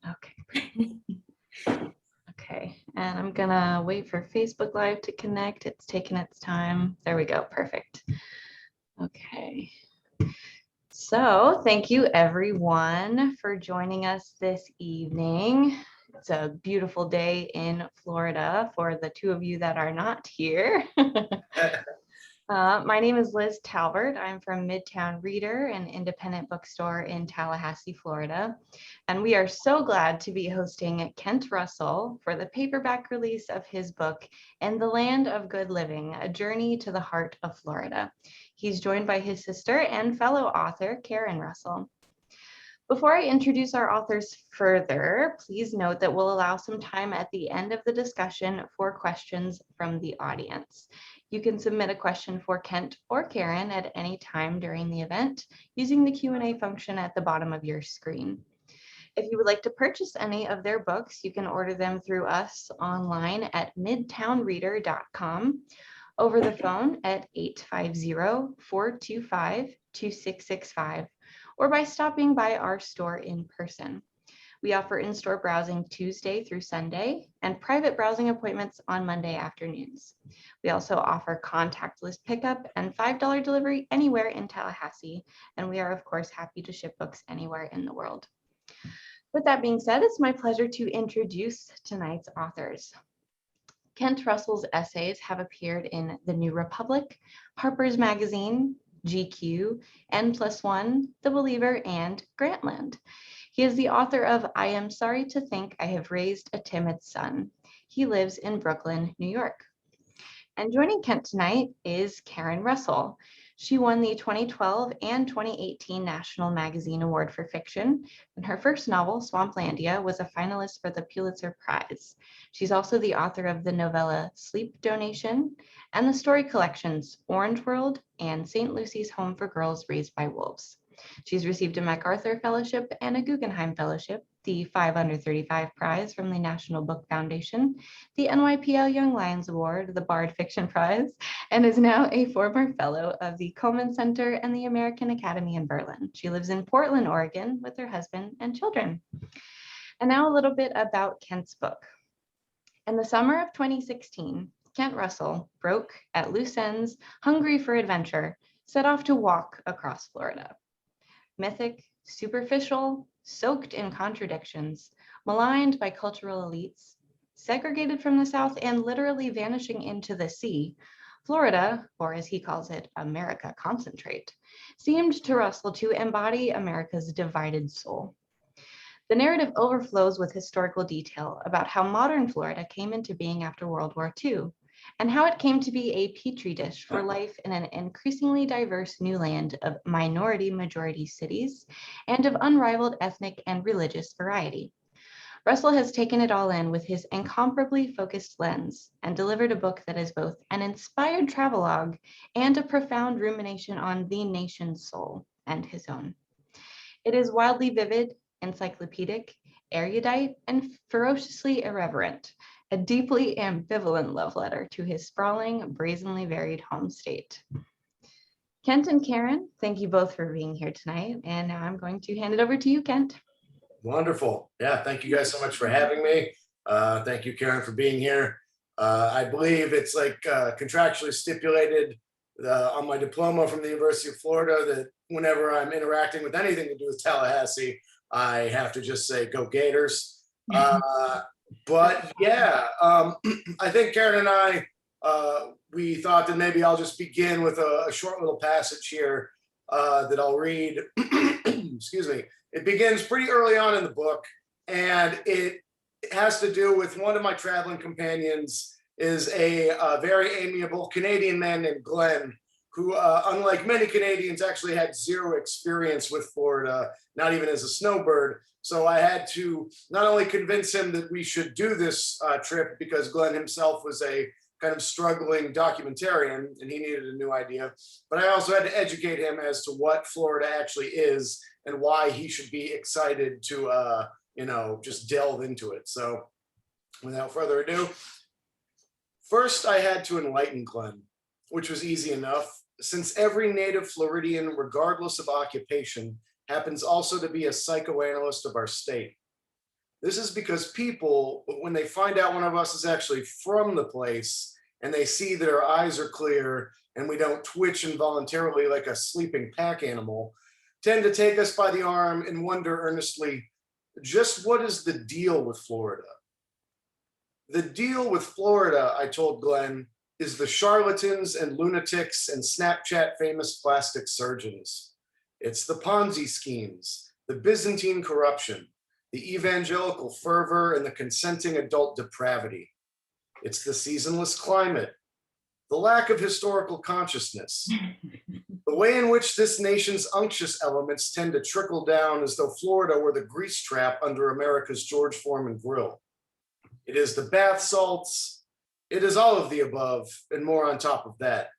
Okay. Okay, and I'm gonna wait for Facebook Live to connect. It's taking its time. There we go, perfect. Okay. So thank you everyone for joining us this evening. It's a beautiful day in Florida for the two of you that are not here. My name is Liz Talbert. I'm from Midtown Reader, an independent bookstore in Tallahassee, Florida. And we are so glad to be hosting Kent Russell for the paperback release of his book, In the Land of Good Living, A Journey to the Heart of Florida. He's joined by his sister and fellow author, Karen Russell. Before I introduce our authors further, please note that we'll allow some time at the end of the discussion for questions from the audience. You can submit a question for Kent or Karen at any time during the event using the Q&A function at the bottom of your screen. If you would like to purchase any of their books, you can order them through us online at midtownreader.com, over the phone at 850-425-2665, or by stopping by our store in person. We offer in-store browsing Tuesday through Sunday and private browsing appointments on Monday afternoons. We also offer contactless pickup and $5 delivery anywhere in Tallahassee, and we are of course happy to ship books anywhere in the world. With that being said, it's my pleasure to introduce tonight's authors. Kent Russell's essays have appeared in The New Republic, Harper's Magazine, GQ, N+1, The Believer, and Grantland. He is the author of I Am Sorry to Think I Have Raised a Timid Son. He lives in Brooklyn, New York. And joining Kent tonight is Karen Russell. She won the 2012 and 2018 National Magazine Award for Fiction, and her first novel, Swamplandia, was a finalist for the Pulitzer Prize. She's also the author of the novella Sleep Donation and the story collections Orange World and St. Lucy's Home for Girls Raised by Wolves. She's received a MacArthur Fellowship and a Guggenheim Fellowship, the 5 Under 35 Prize from the National Book Foundation, the NYPL Young Lions Award, the Bard Fiction Prize, and is now a former fellow of the Cullman Center and the American Academy in Berlin. She lives in Portland, Oregon with her husband and children. And now a little bit about Kent's book. In the summer of 2016, Kent Russell, broke, at loose ends, hungry for adventure, set off to walk across Florida. Mythic, superficial, soaked in contradictions, maligned by cultural elites, segregated from the South and literally vanishing into the sea, Florida, or as he calls it, America Concentrate, seemed to Russell to embody America's divided soul. The narrative overflows with historical detail about how modern Florida came into being after World War II, and how it came to be a petri dish for life in an increasingly diverse new land of minority-majority cities and of unrivaled ethnic and religious variety. Russell has taken it all in with his incomparably focused lens and delivered a book that is both an inspired travelogue and a profound rumination on the nation's soul and his own. It is wildly vivid, encyclopedic, erudite, and ferociously irreverent, a deeply ambivalent love letter to his sprawling, brazenly varied home state. Kent and Karen, thank you both for being here tonight. And now I'm going to hand it over to you, Kent. Wonderful. Yeah, thank you guys so much for having me. Thank you, Karen, for being here. I believe it's like contractually stipulated on my diploma from the University of Florida that whenever I'm interacting with anything to do with Tallahassee, I have to just say, go Gators. But yeah, I think Karen and I, we thought that maybe I'll just begin with a short little passage here that I'll read. Excuse me. It begins pretty early on in the book, and it has to do with one of my traveling companions is a very amiable Canadian man named Glenn, who, unlike many Canadians, actually had zero experience with Florida, not even as a snowbird. So I had to not only convince him that we should do this trip because Glenn himself was a kind of struggling documentarian and he needed a new idea, but I also had to educate him as to what Florida actually is and why he should be excited to, just delve into it. So without further ado, first I had to enlighten Glenn, which was easy enough, since every native Floridian, regardless of occupation, happens also to be a psychoanalyst of our state. This is because people, when they find out one of us is actually from the place and they see that our eyes are clear and we don't twitch involuntarily like a sleeping pack animal, tend to take us by the arm and wonder earnestly, just what is the deal with Florida? The deal with Florida, I told Glenn, is the charlatans and lunatics and Snapchat famous plastic surgeons. It's the Ponzi schemes, the Byzantine corruption, the evangelical fervor, and the consenting adult depravity. It's the seasonless climate, the lack of historical consciousness, the way in which this nation's unctuous elements tend to trickle down as though Florida were the grease trap under America's George Foreman grill. It is the bath salts. It is all of the above and more on top of that.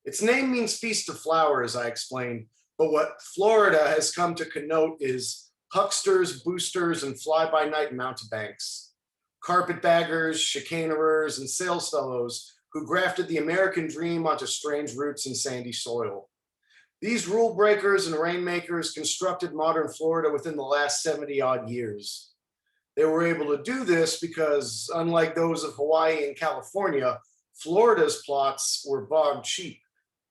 Its name means feast of flowers, I explained, but what Florida has come to connote is hucksters, boosters, and fly-by-night mountebanks, carpetbaggers, chicanerers, and sales fellows who grafted the American dream onto strange roots in sandy soil. These rule breakers and rainmakers constructed modern Florida within the last 70-odd years. They were able to do this because, unlike those of Hawaii and California, Florida's plots were bog cheap.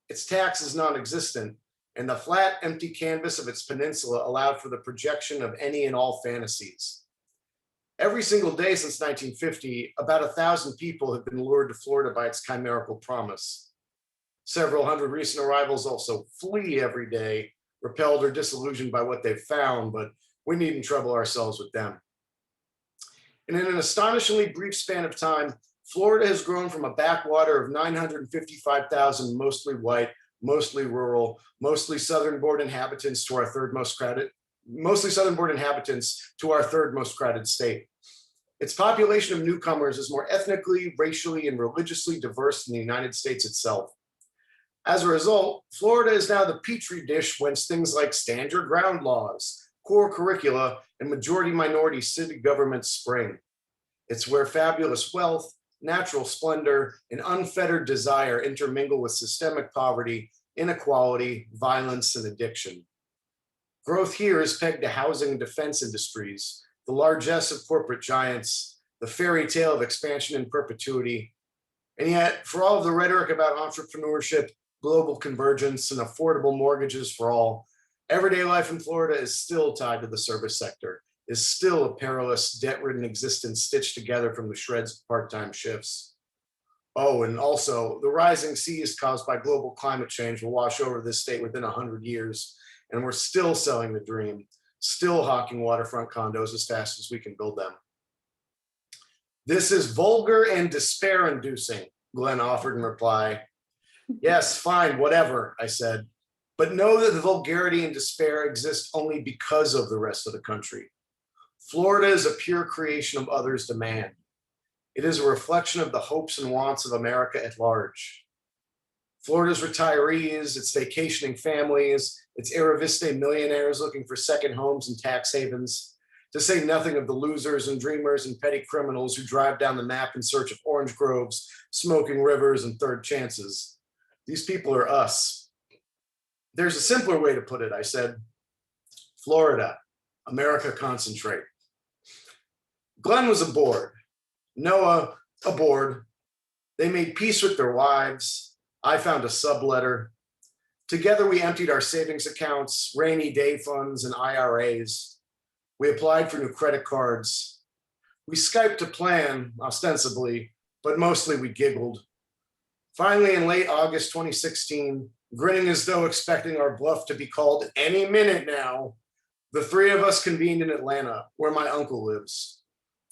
Its taxes non-existent, and the flat, empty canvas of its peninsula allowed for the projection of any and all fantasies. Every single day since 1950, about 1,000 people have been lured to Florida by its chimerical promise. Several hundred recent arrivals also flee every day, repelled or disillusioned by what they've found, but we needn't trouble ourselves with them. And in an astonishingly brief span of time, Florida has grown from a backwater of 955,000 mostly white, mostly rural, mostly southern-born inhabitants to our third most crowded state. Its population of newcomers is more ethnically, racially, and religiously diverse than the United States itself. As a result, Florida is now the petri dish whence things like stand your ground laws, core curricula, and majority-minority city governments spring. It's where fabulous wealth, natural splendor, and unfettered desire intermingle with systemic poverty, inequality, violence, and addiction. Growth here is pegged to housing and defense industries, the largesse of corporate giants, the fairy tale of expansion in perpetuity. And yet, for all of the rhetoric about entrepreneurship, global convergence, and affordable mortgages for all, everyday life in Florida is still tied to the service sector, is still a perilous, debt-ridden existence stitched together from the shreds of part-time shifts. Oh, and also, the rising seas caused by global climate change will wash over this state within 100 years, and we're still selling the dream, still hawking waterfront condos as fast as we can build them. This is vulgar and despair-inducing, Glenn offered in reply. Yes, fine, whatever, I said. But know that the vulgarity and despair exist only because of the rest of the country. Florida is a pure creation of others' demand. It is a reflection of the hopes and wants of America at large. Florida's retirees, its vacationing families, its Araviste millionaires looking for second homes and tax havens, to say nothing of the losers and dreamers and petty criminals who drive down the map in search of orange groves, smoking rivers, and third chances. These people are us. There's a simpler way to put it, I said. Florida, America concentrate. Glenn was aboard. Noah aboard. They made peace with their wives. I found a subletter. Together we emptied our savings accounts, rainy day funds, and IRAs. We applied for new credit cards. We Skyped to plan, ostensibly, but mostly we giggled. Finally, in late August 2016, grinning as though expecting our bluff to be called any minute now, the three of us convened in Atlanta, where my uncle lives.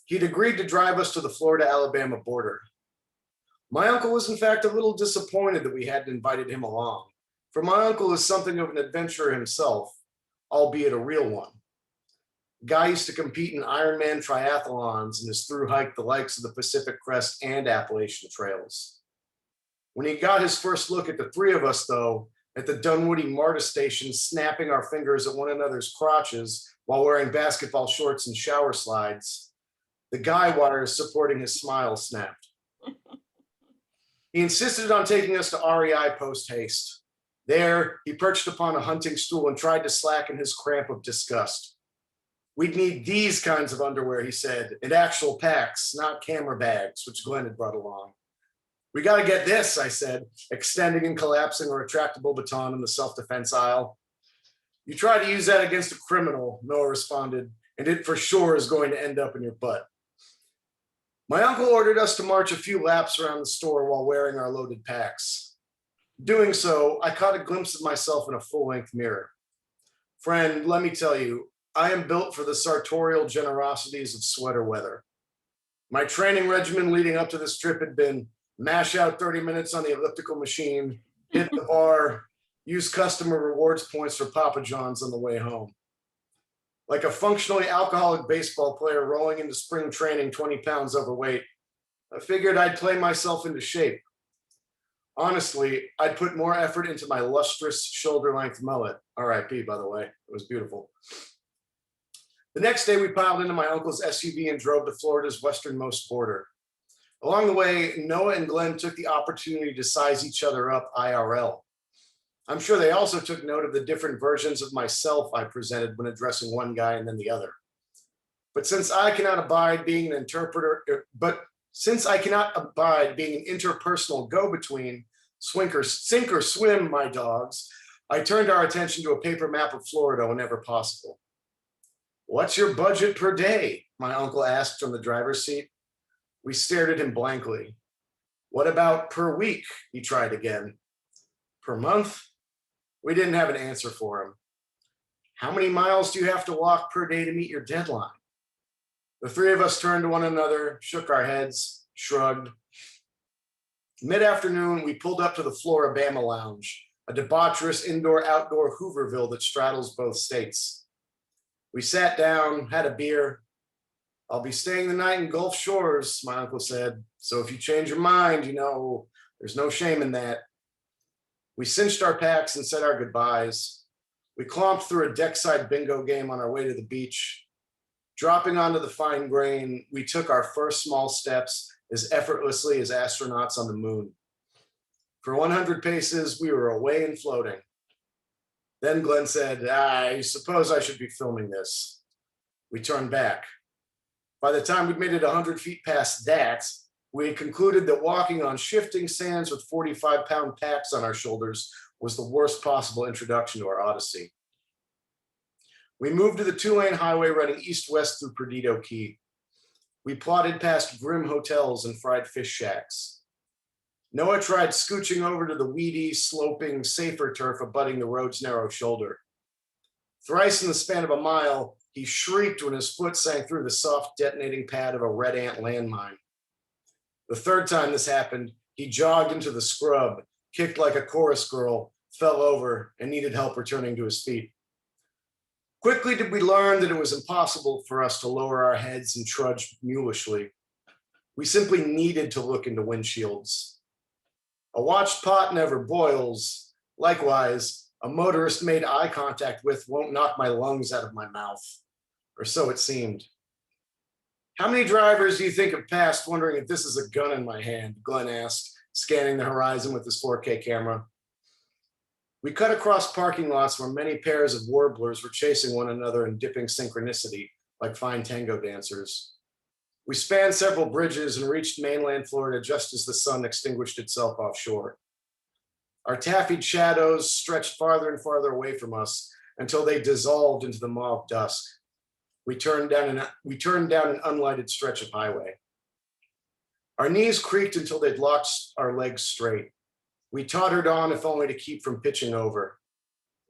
He'd agreed to drive us to the Florida-Alabama border. My uncle was in fact a little disappointed that we hadn't invited him along, for my uncle is something of an adventurer himself, albeit a real one. Guy used to compete in Ironman triathlons and has thru-hiked the likes of the Pacific Crest and Appalachian Trails. When he got his first look at the three of us, though, at the Dunwoody MARTA station, snapping our fingers at one another's crotches while wearing basketball shorts and shower slides, the guy wires supporting his smile snapped. He insisted on taking us to REI post-haste. There, he perched upon a hunting stool and tried to slacken his cramp of disgust. We'd need these kinds of underwear, he said, in actual packs, not camera bags, which Glenn had brought along. We got to get this, I said, extending and collapsing a retractable baton in the self-defense aisle. You try to use that against a criminal, Noah responded, and it for sure is going to end up in your butt. My uncle ordered us to march a few laps around the store while wearing our loaded packs. Doing so, I caught a glimpse of myself in a full-length mirror. Friend, let me tell you, I am built for the sartorial generosities of sweater weather. My training regimen leading up to this trip had been mash out 30 minutes on the elliptical machine, hit the bar, use customer rewards points for Papa John's on the way home. Like a functionally alcoholic baseball player rolling into spring training 20 pounds overweight, I figured I'd play myself into shape. Honestly, I'd put more effort into my lustrous shoulder-length mullet. RIP, by the way, it was beautiful. The next day, we piled into my uncle's SUV and drove to Florida's westernmost border. Along the way, Noah and Glenn took the opportunity to size each other up IRL. I'm sure they also took note of the different versions of myself I presented when addressing one guy and then the other. But since I cannot abide being an interpersonal go-between, sink or swim, my dogs, I turned our attention to a paper map of Florida whenever possible. What's your budget per day? My uncle asked from the driver's seat. We stared at him blankly. What about per week? He tried again. Per month? We didn't have an answer for him. How many miles do you have to walk per day to meet your deadline? The three of us turned to one another, shook our heads, shrugged. Mid-afternoon, we pulled up to the Floribama Lounge, a debaucherous indoor-outdoor Hooverville that straddles both states. We sat down, had a beer. I'll be staying the night in Gulf Shores, my uncle said. So if you change your mind, there's no shame in that. We cinched our packs and said our goodbyes. We clomped through a deckside bingo game on our way to the beach. Dropping onto the fine grain, we took our first small steps as effortlessly as astronauts on the moon. For 100 paces, we were away and floating. Then Glenn said, I suppose I should be filming this. We turned back. By the time we'd made it 100 feet past that, we had concluded that walking on shifting sands with 45-pound packs on our shoulders was the worst possible introduction to our odyssey. We moved to the two-lane highway running east-west through Perdido Key. We plodded past grim hotels and fried fish shacks. Noah tried scooching over to the weedy, sloping, safer turf abutting the road's narrow shoulder. Thrice in the span of a mile, he shrieked when his foot sank through the soft detonating pad of a red ant landmine. The third time this happened, he jogged into the scrub, kicked like a chorus girl, fell over, and needed help returning to his feet. Quickly did we learn that it was impossible for us to lower our heads and trudge mulishly. We simply needed to look into windshields. A watched pot never boils. Likewise, a motorist made eye contact with won't knock my lungs out of my mouth, or so it seemed. How many drivers do you think have passed wondering if this is a gun in my hand? Glenn asked, scanning the horizon with his 4K camera. We cut across parking lots where many pairs of warblers were chasing one another in dipping synchronicity, like fine tango dancers. We spanned several bridges and reached mainland Florida just as the sun extinguished itself offshore. Our taffied shadows stretched farther and farther away from us until they dissolved into the mauve dusk. We turned down an unlighted stretch of highway. Our knees creaked until they'd locked our legs straight. We tottered on, if only to keep from pitching over.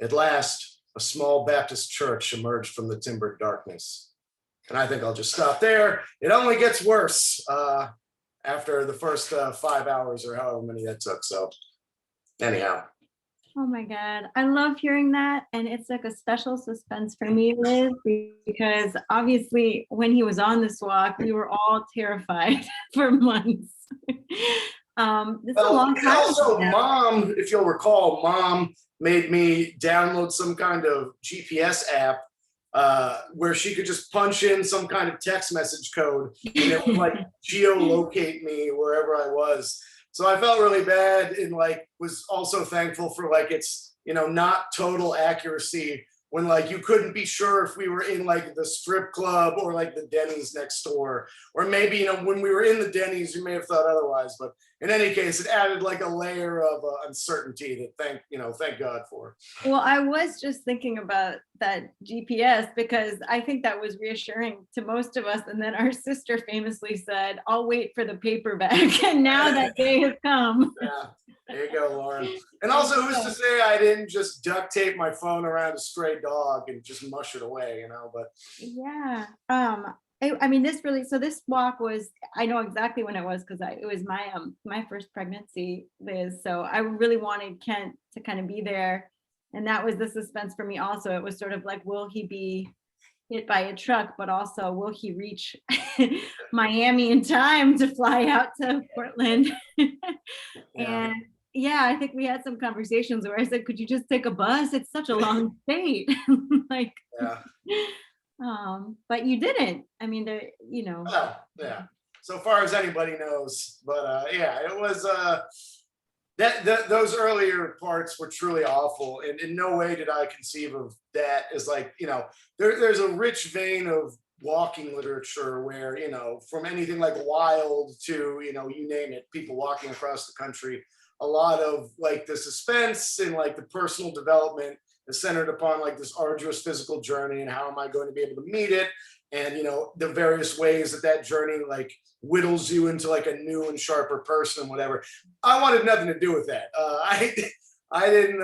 At last, a small Baptist church emerged from the timbered darkness. And I think I'll just stop there. It only gets worse after the first 5 hours or however many that took. So anyhow. Oh my God. I love hearing that. And it's like a special suspense for me, Liz, because obviously when he was on this walk, we were all terrified for months. This is a long time. Also, Mom, if you'll recall, Mom made me download some kind of GPS app where she could just punch in some kind of text message code and it would like geolocate me wherever I was. So I felt really bad and like was also thankful for like its, not total accuracy when like you couldn't be sure if we were in like the strip club or like the Denny's next door, or maybe, you know, when we were in the Denny's, you may have thought otherwise, but in any case, it added like a layer of uncertainty that thank God for. Well, I was just thinking about that GPS because I think that was reassuring to most of us. And then our sister famously said, "I'll wait for the paperback." And now that day has come. Yeah, there you go, Lauren. And also, who's to say I didn't just duct tape my phone around a stray dog and just mush it away, you know? But Yeah. I mean, this walk was, I know exactly when it was because it was my first pregnancy, Liz. So I really wanted Kent to kind of be there. And that was the suspense for me also. It was sort of like, will he be hit by a truck, but also will he reach Miami in time to fly out to Portland? And yeah, I think we had some conversations where I said, could you just take a bus? It's such a long state. Like, yeah. But you didn't. I mean, Well, yeah. So far as anybody knows, but yeah, it was those earlier parts were truly awful, and in no way did I conceive of that as like, you know, there's a rich vein of walking literature where, you know, from anything like Wild to, you know, you name it, people walking across the country, a lot of like the suspense and like the personal development is centered upon like this arduous physical journey and how am I going to be able to meet it, and you know the various ways that journey like whittles you into like a new and sharper person, whatever. I wanted nothing to do with that. I didn't,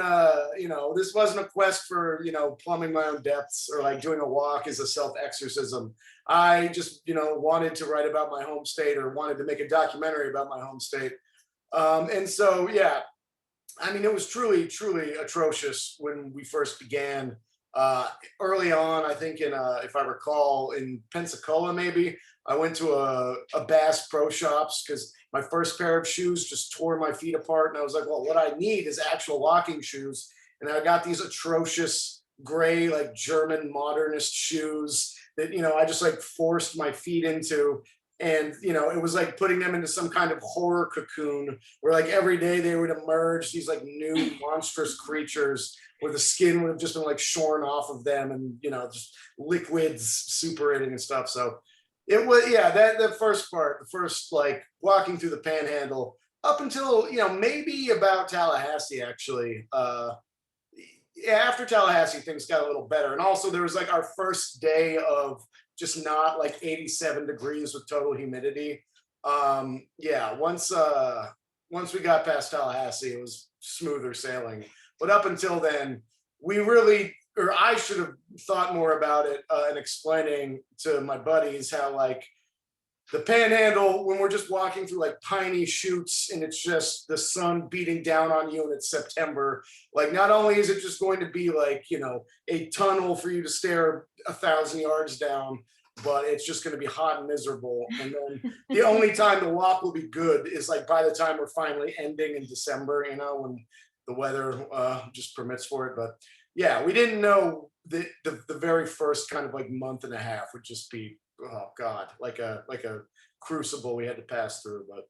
you know, this wasn't a quest for, you know, plumbing my own depths or like doing a walk as a self-exorcism. I just, you know, wanted to write about my home state or wanted to make a documentary about my home state. And so, yeah, I mean, it was truly, truly atrocious when we first began. Early on, I think if I recall, in Pensacola, maybe, I went to a Bass Pro Shops because my first pair of shoes just tore my feet apart. And I was like, well, what I need is actual walking shoes. And I got these atrocious gray, like German modernist shoes that, you know, I just like forced my feet into. And, you know, it was like putting them into some kind of horror cocoon where like every day they would emerge these like new monstrous creatures where the skin would have just been like shorn off of them and, you know, just liquids suppurating and stuff. So it was, yeah, the first part, the first like walking through the Panhandle up until, you know, maybe about Tallahassee, actually. Yeah, after Tallahassee, things got a little better. And also there was like our first day of just not like 87 degrees with total humidity. Yeah, once we got past Tallahassee, it was smoother sailing. But up until then, we really, or I should have thought more about it and explaining to my buddies how like the Panhandle, when we're just walking through like piney chutes and it's just the sun beating down on you and it's September, like not only is it just going to be like, you know, a tunnel for you to stare 1,000 yards down, but it's just going to be hot and miserable. And then the only time the walk will be good is like by the time we're finally ending in December, you know, when the weather just permits for it. But yeah, we didn't know that the very first kind of like month and a half would just be, oh God, like a crucible we had to pass through. But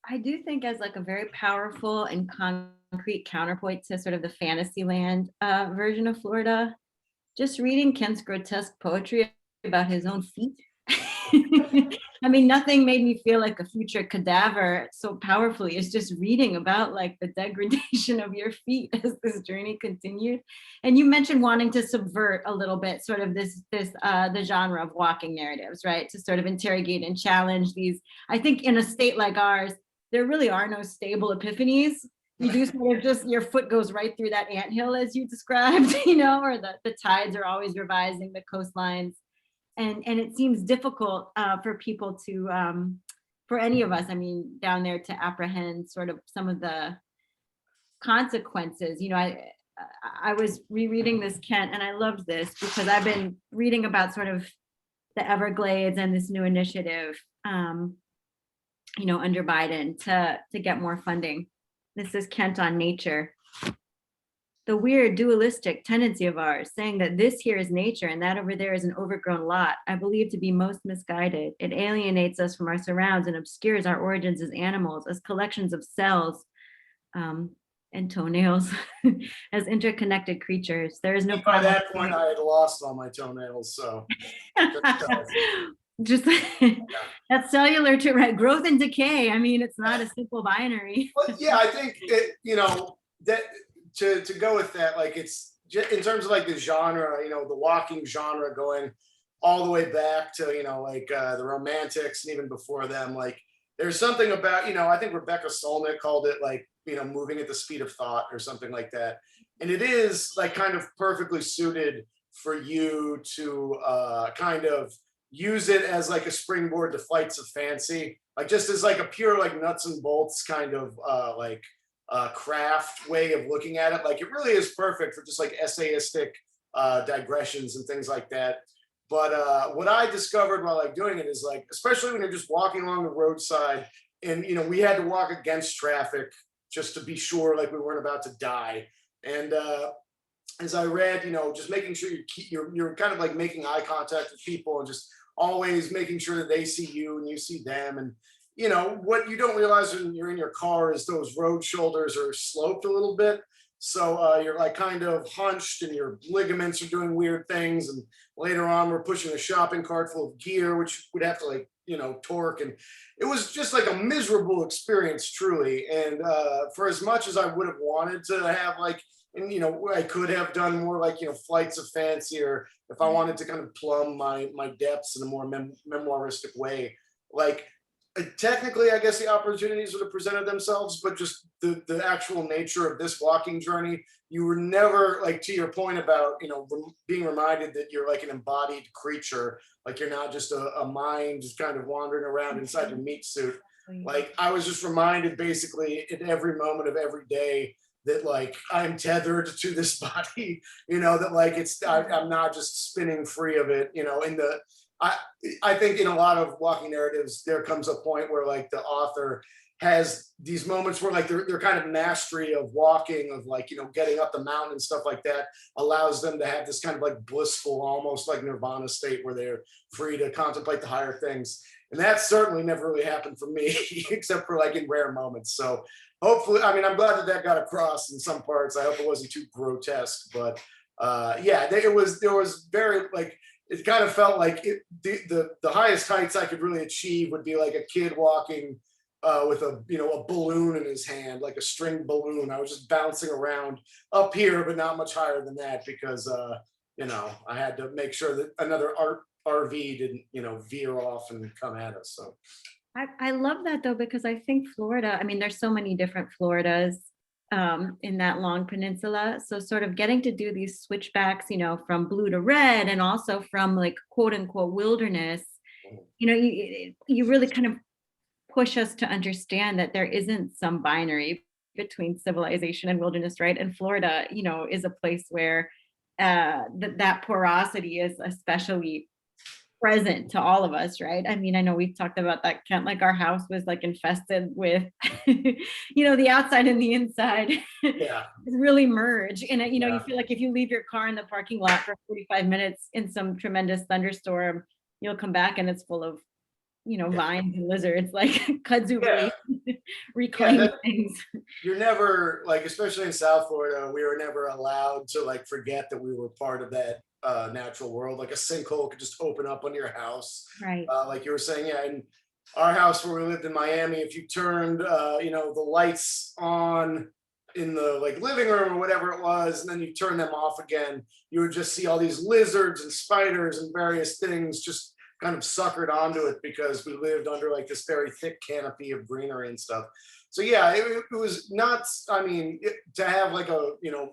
I do think as like a very powerful and concrete counterpoint to sort of the Fantasyland version of Florida, just reading Kent's grotesque poetry about his own feet. I mean, nothing made me feel like a future cadaver so powerfully as just reading about like the degradation of your feet as this journey continued. And you mentioned wanting to subvert a little bit sort of the genre of walking narratives, right? To sort of interrogate and challenge these. I think in a state like ours, there really are no stable epiphanies. You do sort of just, your foot goes right through that anthill as you described, you know, or the tides are always revising the coastlines. And it seems difficult for people to, for any of us, I mean, down there to apprehend sort of some of the consequences. You know, I was rereading this, Kent, and I loved this because I've been reading about sort of the Everglades and this new initiative, you know, under Biden to get more funding. This is Kent on nature. The weird dualistic tendency of ours, saying that this here is nature and that over there is an overgrown lot, I believe to be most misguided. It alienates us from our surrounds and obscures our origins as animals, as collections of cells. and toenails as interconnected creatures. There is no By problem. that point, I had lost all my toenails, so. Just that's cellular to right growth and decay. I mean, it's not a simple binary. But yeah, I think it, that to go with that, like it's in terms of like the genre, the walking genre going all the way back to, like the Romantics and even before them, like there's something about, I think Rebecca Solnit called it like, moving at the speed of thought or something like that. And it is like kind of perfectly suited for you to kind of use it as like a springboard to flights of fancy, like just as like a pure like nuts and bolts kind of craft way of looking at it. Like it really is perfect for just like essayistic digressions and things like that. But what I discovered while like doing it is like, especially when you're just walking along the roadside and, we had to walk against traffic just to be sure like we weren't about to die. And as I read, just making sure you're kind of like making eye contact with people and just always making sure that they see you and you see them. And, what you don't realize when you're in your car is those road shoulders are sloped a little bit. So you're like kind of hunched and your ligaments are doing weird things. And later on, we're pushing a shopping cart full of gear, which would have to like, torque. And it was just like a miserable experience, truly. And for as much as I would have wanted to have like, and I could have done more like flights of fancy, or if I wanted to kind of plumb my depths in a more memoiristic way, like technically I guess the opportunities would have presented themselves, but just the actual nature of this walking journey, you were never, like, to your point about being reminded that you're like an embodied creature, like you're not just a mind just kind of wandering around inside your meat suit. Like I was just reminded basically in every moment of every day that like I'm tethered to this body, that like I'm not just spinning free of it, I think in a lot of walking narratives, there comes a point where like the author has these moments where like their kind of mastery of walking, of like, getting up the mountain and stuff like that, allows them to have this kind of like blissful, almost like nirvana state where they're free to contemplate the higher things. And that certainly never really happened for me, except for like in rare moments. So hopefully, I mean, I'm glad that got across in some parts. I hope it wasn't too grotesque, but yeah, there was very like, it kind of felt like the highest heights I could really achieve would be like a kid walking with a balloon in his hand, like a string balloon. I was just bouncing around up here, but not much higher than that because I had to make sure that another RV didn't veer off and come at us. So I love that though, because I think Florida, I mean, there's so many different Floridas in that long peninsula. So sort of getting to do these switchbacks, from blue to red, and also from like quote unquote wilderness, you really kind of push us to understand that there isn't some binary between civilization and wilderness, right? And Florida, is a place where that porosity is especially present to all of us, right? I mean, I know we've talked about that, Kent, like our house was like infested with, the outside and the inside yeah, really merge. And, you feel like if you leave your car in the parking lot for 45 minutes in some tremendous thunderstorm, you'll come back and it's full of, vines and lizards, like kudzu reclaiming things. You're never like, especially in South Florida, we were never allowed to like forget that we were part of that natural world. Like a sinkhole could just open up on your house, right? Like you were saying, yeah. In our house where we lived in Miami, if you turned the lights on in the like living room or whatever it was, and then you turn them off again, you would just see all these lizards and spiders and various things just kind of suckered onto it because we lived under like this very thick canopy of greenery and stuff. So yeah, it was not, I mean, to have like a,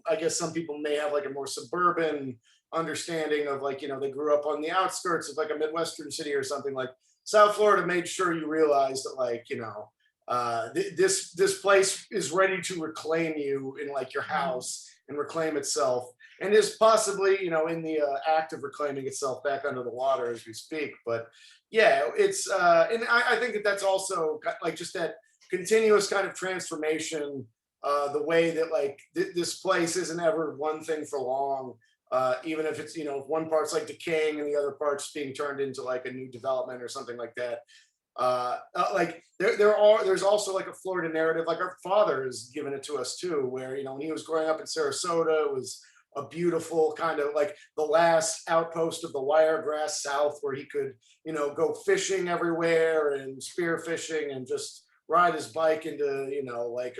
I guess some people may have like a more suburban understanding of like, they grew up on the outskirts of like a Midwestern city or something. Like South Florida made sure you realize that like, this place is ready to reclaim you in like your house and reclaim itself, and is possibly, in the act of reclaiming itself back under the water as we speak. But yeah, it's, and I think that that's also like just that continuous kind of transformation, the way that like this place isn't ever one thing for long, even if it's, one part's like decaying and the other part's being turned into like a new development or something like that. Like there's also like a Florida narrative, like our father has given it to us too, where, when he was growing up in Sarasota, it was a beautiful kind of like the last outpost of the Wiregrass South, where he could, go fishing everywhere and spear fishing and just ride his bike into, like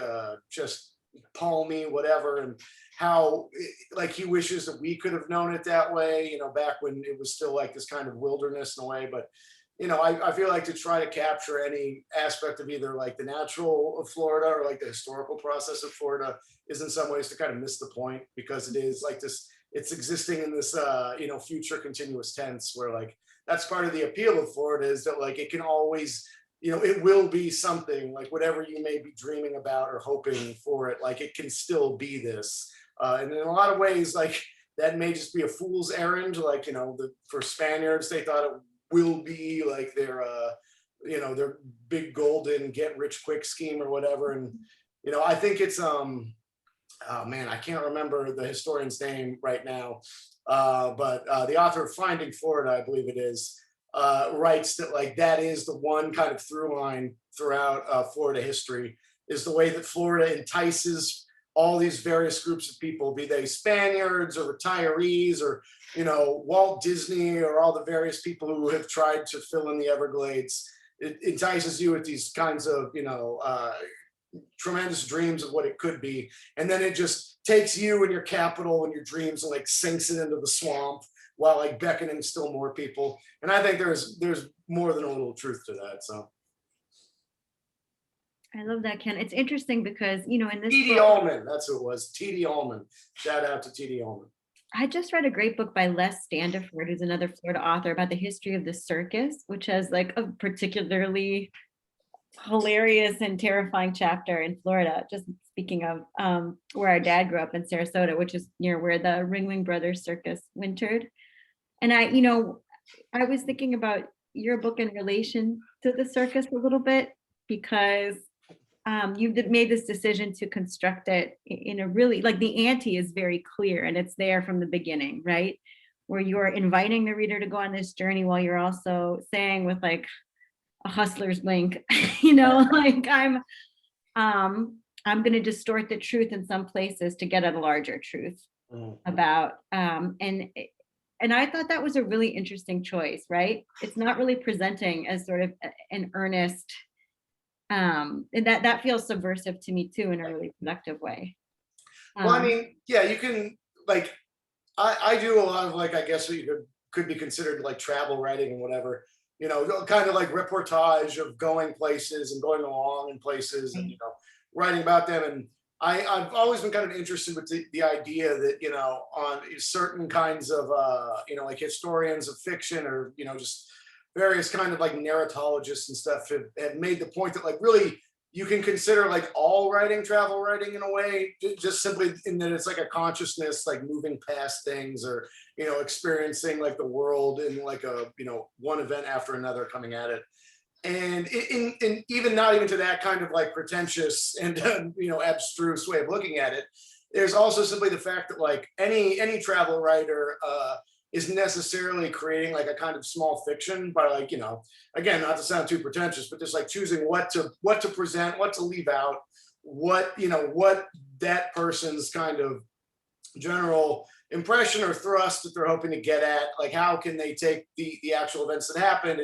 just palmy, whatever. And how like he wishes that we could have known it that way, back when it was still like this kind of wilderness in a way. But I feel like to try to capture any aspect of either like the natural of Florida or like the historical process of Florida is in some ways to kind of miss the point, because it is like this, it's existing in this, future continuous tense, where like that's part of the appeal of Florida, is that like it can always, it will be something, like whatever you may be dreaming about or hoping for it, like it can still be this. And in a lot of ways, like that may just be a fool's errand. Like, for Spaniards, they thought it will be like their their big golden get rich quick scheme or whatever. And I think it's oh man, I can't remember the historian's name right now, but the author of Finding Florida, I believe it is, writes that like that is the one kind of through line throughout Florida history, is the way that Florida entices all these various groups of people, be they Spaniards or retirees or, Walt Disney or all the various people who have tried to fill in the Everglades. It entices you with these kinds of, tremendous dreams of what it could be. And then it just takes you and your capital and your dreams and like sinks it into the swamp while like beckoning still more people. And I think there's more than a little truth to that. So. I love that, Ken. It's interesting because, in this T.D. book, Allman, that's who it was. T.D. Allman. Shout out to T.D. Allman. I just read a great book by Les Standiford, who's another Florida author, about the history of the circus, which has like a particularly hilarious and terrifying chapter in Florida. Just speaking of where our dad grew up in Sarasota, which is near where the Ringling Brothers Circus wintered. And I was thinking about your book in relation to the circus a little bit, because you made this decision to construct it in a really, like the ante is very clear and it's there from the beginning, right? Where you're inviting the reader to go on this journey while you're also saying with like a hustler's wink, like I'm going to distort the truth in some places to get at a larger truth about, and I thought that was a really interesting choice, right? It's not really presenting as sort of an earnest, and that feels subversive to me too in a really productive way. Well, I mean, yeah, you can like, I do a lot of like, I guess what you could be considered like travel writing and whatever, kind of like reportage of going places and going along in places and, writing about them. And I've always been kind of interested with the idea that, on certain kinds of, like historians of fiction or, just various kind of like narratologists and stuff have made the point that like really you can consider like all writing travel writing in a way, just simply in that it's like a consciousness, like moving past things or, experiencing like the world in like a, one event after another coming at it. And in even not even to that kind of like pretentious and, abstruse way of looking at it, there's also simply the fact that like any travel writer, isn't necessarily creating like a kind of small fiction by like, again, not to sound too pretentious, but just like choosing what to present, what to leave out, what that person's kind of general impression or thrust that they're hoping to get at, like how can they take the actual events that happened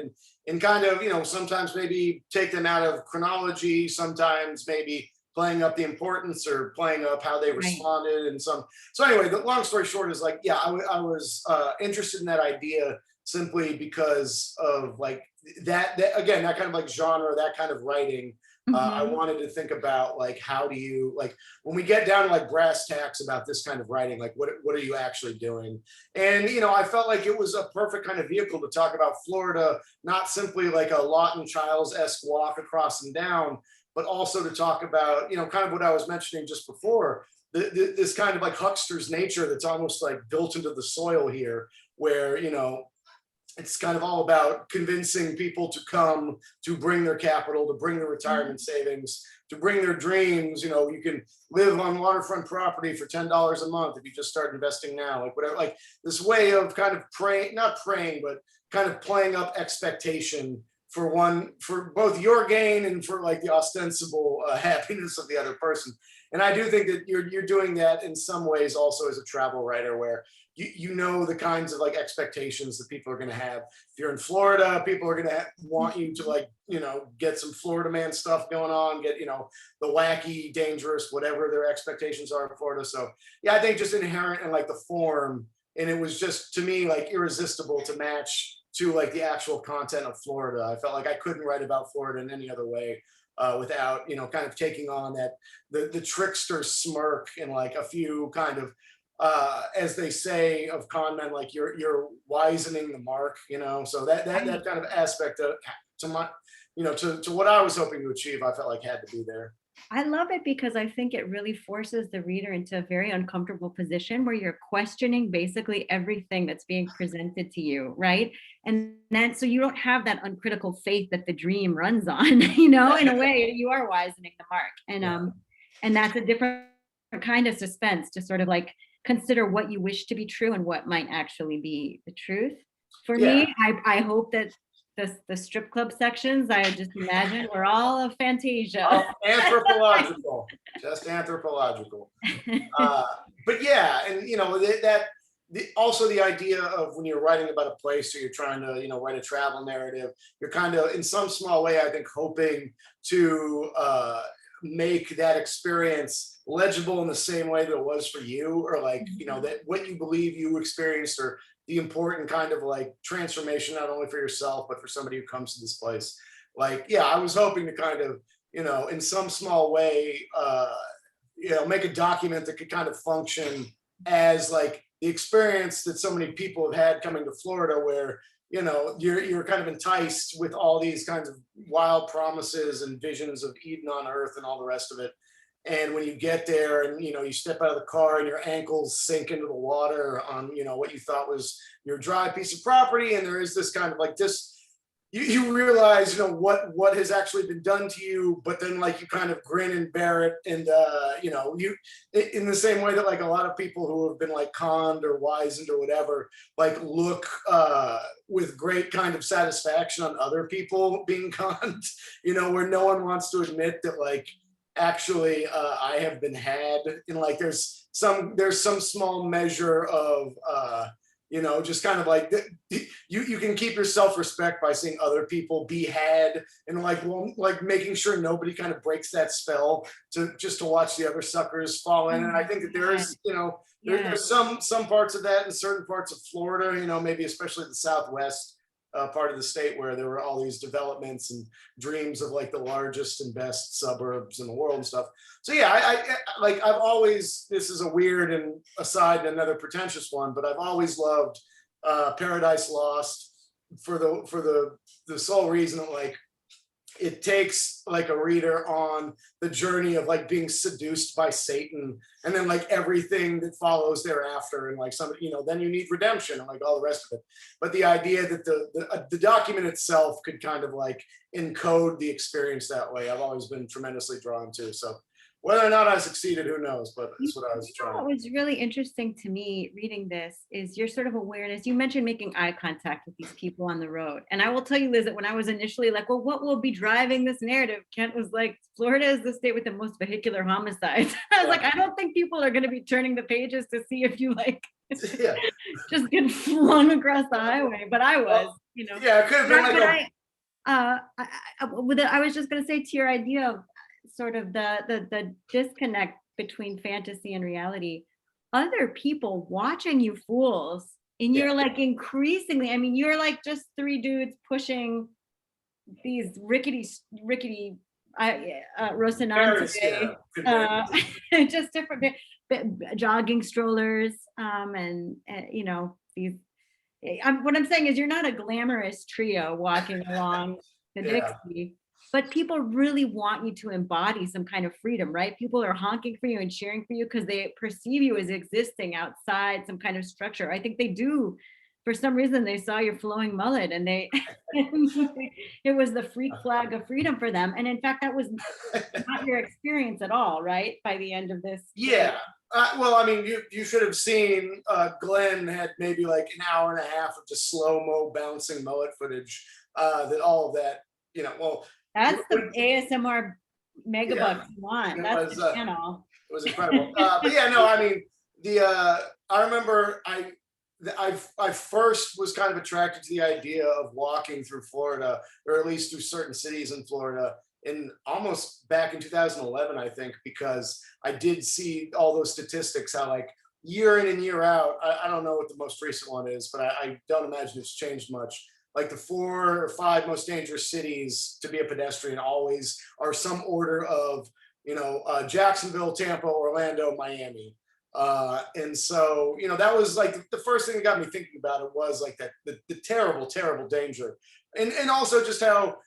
and kind of, sometimes maybe take them out of chronology, sometimes maybe playing up the importance or playing up how they responded and so anyway, the long story short is like, yeah, I was interested in that idea simply because of like that again, that kind of like genre, that kind of writing. I wanted to think about like, how do you, like when we get down to like brass tacks about this kind of writing, like what are you actually doing? And, I felt like it was a perfect kind of vehicle to talk about Florida, not simply like a Lawton Chiles-esque walk across and down, but also to talk about, kind of what I was mentioning just before, this kind of like huckster's nature that's almost like built into the soil here, where, it's kind of all about convincing people to come, to bring their capital, to bring their retirement savings, to bring their dreams. You can live on waterfront property for $10 a month if you just start investing now, like whatever, like this way of kind of not praying, but kind of playing up expectation for both your gain and for like the ostensible happiness of the other person. And I do think that you're doing that in some ways also as a travel writer, where you know the kinds of like expectations that people are going to have. If you're in Florida, people are going to want you to like, get some Florida man stuff going on, get, the wacky, dangerous, whatever their expectations are in Florida. So yeah, I think just inherent in like the form, and it was just to me like irresistible to match to like the actual content of Florida. I felt like I couldn't write about Florida in any other way without, kind of taking on that the trickster smirk and like a few kind of as they say of con men, like you're wisening the mark, so that kind of aspect of to my, to what I was hoping to achieve, I felt like had to be there. I love it because I think it really forces the reader into a very uncomfortable position where you're questioning basically everything that's being presented to you, right? And then so you don't have that uncritical faith that the dream runs on, in a way you are wisening the mark. And that's a different kind of suspense to sort of like consider what you wish to be true and what might actually be the truth. For me, I hope that the strip club sections, I just imagine, were all a fantasia. Oh, anthropological, just anthropological. But yeah, and also the idea of when you're writing about a place or you're trying to, write a travel narrative, you're kind of in some small way, I think, hoping to make that experience legible in the same way that it was for you, or like, that what you believe you experienced, or the important kind of like transformation, not only for yourself, but for somebody who comes to this place. Like, yeah, I was hoping to kind of, in some small way, make a document that could kind of function as like the experience that so many people have had coming to Florida, where, you're kind of enticed with all these kinds of wild promises and visions of Eden on earth and all the rest of it. And when you get there and, you step out of the car and your ankles sink into the water on, what you thought was your dry piece of property. And there is this kind of like this, you realize, what has actually been done to you, but then like you kind of grin and bear it. And, you in the same way that like a lot of people who have been like conned or wizened or whatever, like look with great kind of satisfaction on other people being conned, where no one wants to admit that like, actually I have been had, and like there's some small measure of just kind of like you can keep your self-respect by seeing other people be had, and like making sure nobody kind of breaks that spell to watch the other suckers fall in. And I think that there is there's some parts of that in certain parts of Florida, maybe especially the Southwest part of the state, where there were all these developments and dreams of like the largest and best suburbs in the world and stuff. So yeah, I've always, this is a weird and aside and another pretentious one, but I've always loved Paradise Lost for the sole reason that like it takes like a reader on the journey of like being seduced by Satan, and then like everything that follows thereafter, and like then you need redemption and like all the rest of it. But the idea that the document itself could kind of like encode the experience that way, I've always been tremendously drawn to. So whether or not I succeeded, who knows, but that's what I was trying. What was really interesting to me reading this is your sort of awareness. You mentioned making eye contact with these people on the road. And I will tell you, Liz, that when I was initially like, well, what will be driving this narrative? Kent was like, Florida is the state with the most vehicular homicides. I was like, I don't think people are going to be turning the pages to see if you like just get flung across the highway. But I was, Yeah, it could have been like I was just going to say to your idea of sort of the disconnect between fantasy and reality, other people watching you fools, and you're like increasingly, I mean, you're like just three dudes pushing these rickety Rocinante, just different jogging strollers, and these. What I'm saying is, you're not a glamorous trio walking along the Dixie. But people really want you to embody some kind of freedom, right? People are honking for you and cheering for you because they perceive you as existing outside some kind of structure. I think they do. For some reason, they saw your flowing mullet and it was the freak flag of freedom for them. And in fact, that was not your experience at all, right? By the end of this. Yeah. Well, I mean, you should have seen Glenn had maybe like an hour and a half of just slow-mo bouncing mullet footage. That all of that, well, That's the would- ASMR yeah, megabucks you want. it That's was the channel. it was incredible. But yeah, no, I mean, I remember I first was kind of attracted to the idea of walking through Florida, or at least through certain cities in Florida, in almost back in 2011, I think, because I did see all those statistics, how like year in and year out, I don't know what the most recent one is, but I don't imagine it's changed much. Like the 4 or 5 most dangerous cities to be a pedestrian always are some order of, Jacksonville, Tampa, Orlando, Miami. And so, that was like the first thing that got me thinking about it was like that, the terrible, terrible danger. And also just how,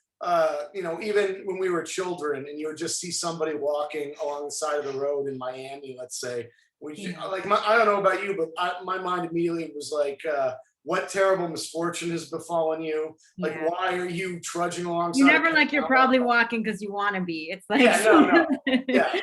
even when we were children and you would just see somebody walking along the side of the road in Miami, let's say, like, I don't know about you, but my mind immediately was like, what terrible misfortune has befallen you? Like, Yeah. why are you trudging alongside? You never like you're probably walking because you want to be. It's like, Yeah, no, yeah.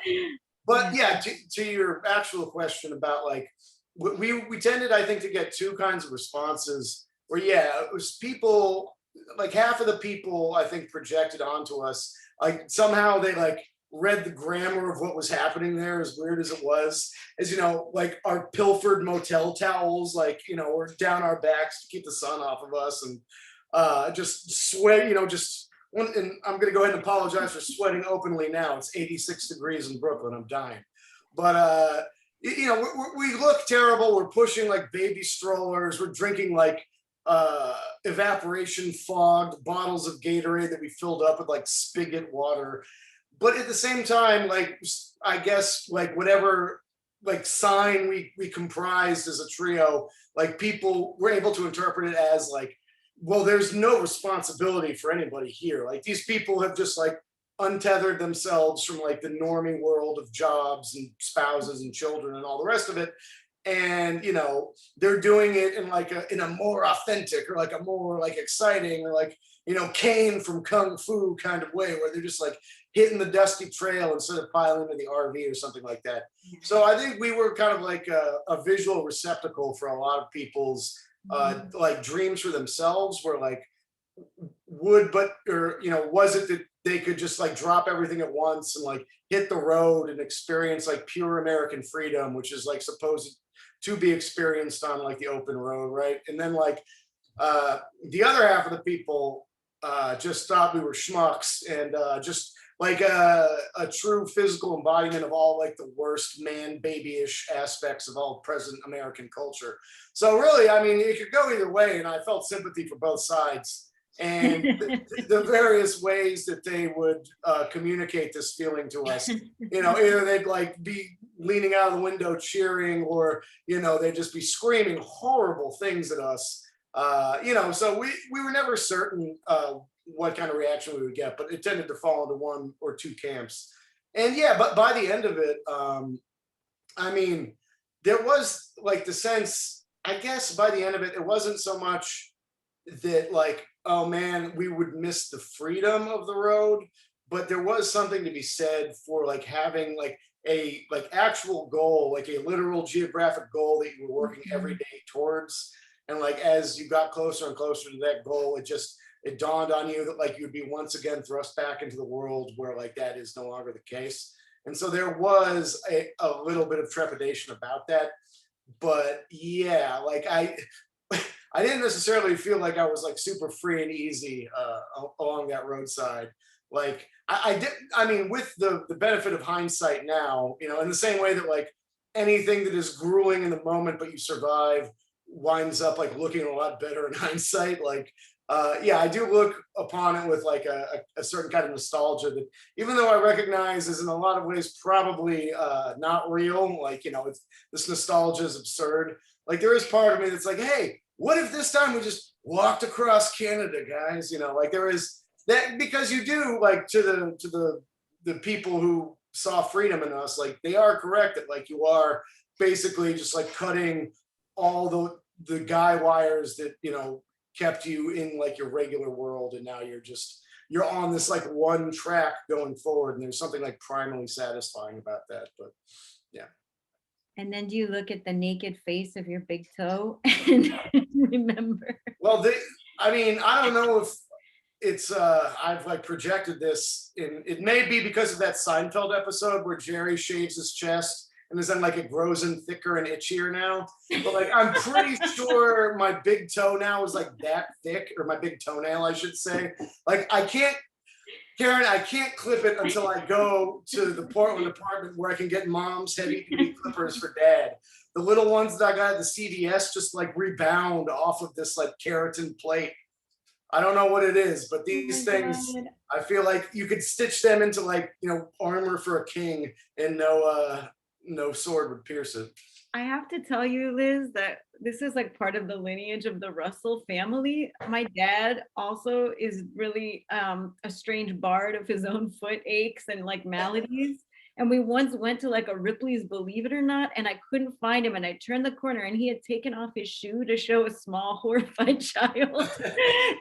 But Yeah. yeah, to your actual question about like, we tended, I think, to get 2 kinds of responses where, yeah, it was people, like half of the people I think projected onto us, like somehow they like read the grammar of what was happening there, as weird as it was, as like our pilfered motel towels, like, were down our backs to keep the sun off of us, and just sweat, and I'm going to go ahead and apologize for sweating openly now. It's 86 degrees in Brooklyn. I'm dying. But, we look terrible. We're pushing like baby strollers. We're drinking like evaporation fogged bottles of Gatorade that we filled up with like spigot water. But at the same time, like, I guess like whatever like sign we comprised as a trio, like people were able to interpret it as like, well, there's no responsibility for anybody here. Like these people have just like untethered themselves from like the norming world of jobs and spouses and children and all the rest of it. And they're doing it in like in a more authentic or like a more like exciting or like, Kane from Kung Fu kind of way, where they're just like hitting the dusty trail instead of piling into the RV or something like that. So I think we were kind of like a visual receptacle for a lot of people's like dreams for themselves, where like was it that they could just like drop everything at once and like hit the road and experience like pure American freedom, which is like supposed to be experienced on like the open road, right? And then like the other half of the people just thought we were schmucks and just like a true physical embodiment of all like the worst man babyish aspects of all present American culture. So really, I mean, it could go either way, and I felt sympathy for both sides and the various ways that they would communicate this feeling to us. Either they'd like be leaning out of the window cheering, or they'd just be screaming horrible things at us. So we were never certain what kind of reaction we would get, but it tended to fall into 1 or 2 camps. And yeah, but by the end of it, I mean, there was like the sense, I guess by the end of it, it wasn't so much that like, oh man, we would miss the freedom of the road, but there was something to be said for like having like a like actual goal, like a literal geographic goal that you were working every day towards. And like as you got closer and closer to that goal, it dawned on you that like you'd be once again thrust back into the world where like that is no longer the case. And so there was a little bit of trepidation about that. But yeah, like I didn't necessarily feel like I was like super free and easy along that roadside. Like I did, I mean, with the benefit of hindsight now, in the same way that like anything that is grueling in the moment, but you survive, winds up like looking a lot better in hindsight. Like, yeah, I do look upon it with like a certain kind of nostalgia that, even though I recognize is in a lot of ways probably not real, like, this nostalgia is absurd. Like there is part of me that's like, hey, what if this time we just walked across Canada, guys? Like there is that, because you do like to the people who saw freedom in us, like they are correct that like you are basically just like cutting all the guy wires that kept you in like your regular world, and now you're on this like one track going forward, and there's something like primally satisfying about that. But yeah. And then do you look at the naked face of your big toe and remember? Well, I mean, I don't know if it's I've like projected this in, it may be because of that Seinfeld episode where Jerry shaves his chest and then like it grows in thicker and itchier now. But like I'm pretty sure my big toe now is like that thick, or my big toenail, I should say. Like I can't, Karen, I can't clip it until I go to the Portland apartment where I can get mom's heavy duty clippers for dad. The little ones that I got at the CVS just like rebound off of this like keratin plate. I don't know what it is, but these things, God. I feel like you could stitch them into like, you know, armor for a king, and no sword would pierce it. I have to tell you, Liz, that this is like part of the lineage of the Russell family. My dad also is really a strange bard of his own foot aches and like maladies. And we once went to like a Ripley's Believe It or Not, and I couldn't find him. And I turned the corner and he had taken off his shoe to show a small horrified child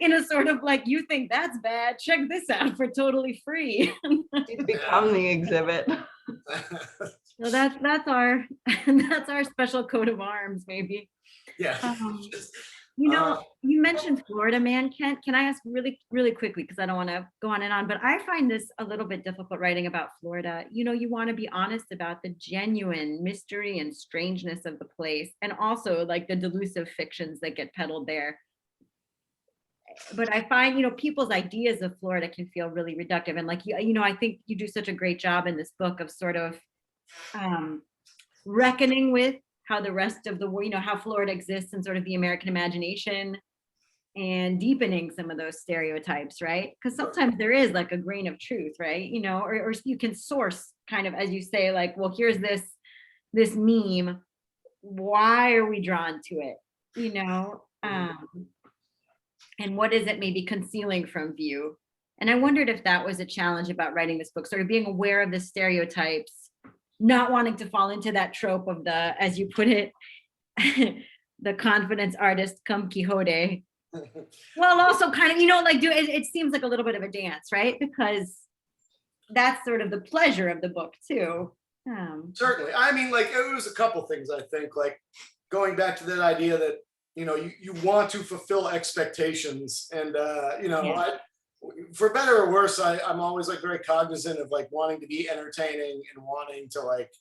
in a sort of like, you think that's bad? Check this out for totally free. He's become the exhibit. So that's our that's our special coat of arms, maybe. Yeah. You know, you mentioned Florida Man. Can I ask really, really quickly, because I don't want to go on and on, but I find this a little bit difficult writing about Florida. You know, you want to be honest about the genuine mystery and strangeness of the place, and also like the delusive fictions that get peddled there. But I find, you know, people's ideas of Florida can feel really reductive. And like, you know, I think you do such a great job in this book of sort of reckoning with how the rest of the world, you know, how Florida exists in sort of the American imagination, and deepening some of those stereotypes, right? Because sometimes there is like a grain of truth, right? You know, or you can source kind of, as you say, like, well, here's this meme. Why are we drawn to it? You know, and what is it maybe concealing from view? And I wondered if that was a challenge about writing this book, sort of being aware of the stereotypes, not wanting to fall into that trope of the, as you put it, the confidence artist come Quixote. Well, also kind of, you know, like it seems like a little bit of a dance, right? Because that's sort of the pleasure of the book too. Certainly. I mean, like it was a couple things, I think, like going back to that idea that, you know, you want to fulfill expectations, and you know, Yeah. for better or worse, I'm always like very cognizant of like wanting to be entertaining and wanting to like,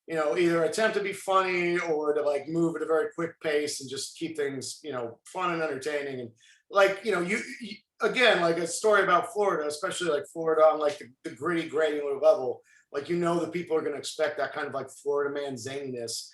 you know, either attempt to be funny or to like move at a very quick pace and just keep things, you know, fun and entertaining. And like, you know, you again, like a story about Florida, especially like Florida on like the gritty granular level, like, you know, the people are going to expect that kind of like Florida man zaniness.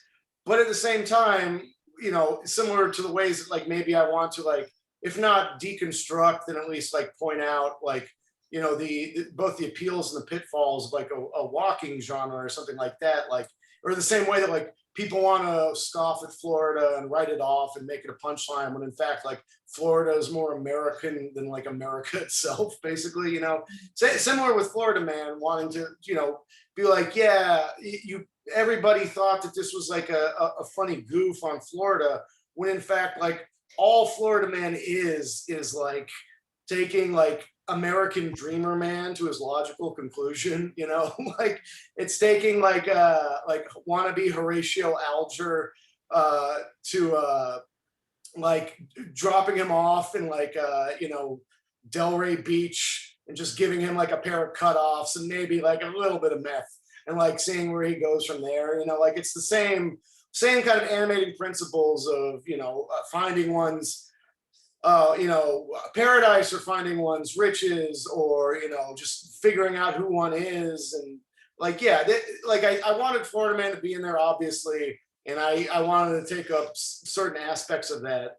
But at the same time, you know, similar to the ways that like maybe I want to like, if not deconstruct, then at least like point out like, you know, the both the appeals and the pitfalls of like a walking genre or something like that, like, or the same way that like people want to scoff at Florida and write it off and make it a punchline, when in fact like Florida is more American than like America itself, basically, you know. Similar with Florida Man wanting to, you know, be like, yeah, you everybody thought that this was like a funny goof on Florida, when in fact like all Florida Man is like taking like American Dreamer Man to his logical conclusion, you know. Like it's taking like wannabe Horatio Alger to like dropping him off in like you know, Delray Beach and just giving him like a pair of cutoffs and maybe like a little bit of meth and like seeing where he goes from there, you know. Like it's the same kind of animating principles of, you know, finding one's you know, paradise, or finding one's riches, or, you know, just figuring out who one is. And like, yeah, like I wanted Florida Man to be in there, obviously, and I wanted to take up certain aspects of that.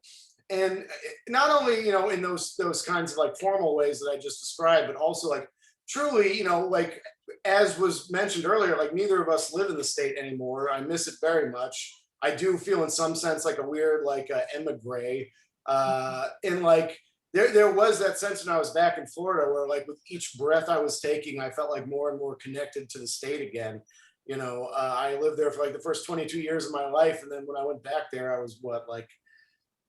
And not only, you know, in those kinds of like formal ways that I just described, but also like truly, you know, like as was mentioned earlier, like neither of us live in the state anymore. I miss it very much. I do feel in some sense like a weird like emigre. And like there was that sense when I was back in Florida where like with each breath I was taking, I felt like more and more connected to the state again. You know, I lived there for like the first 22 years of my life, and then when I went back there, I was what, like,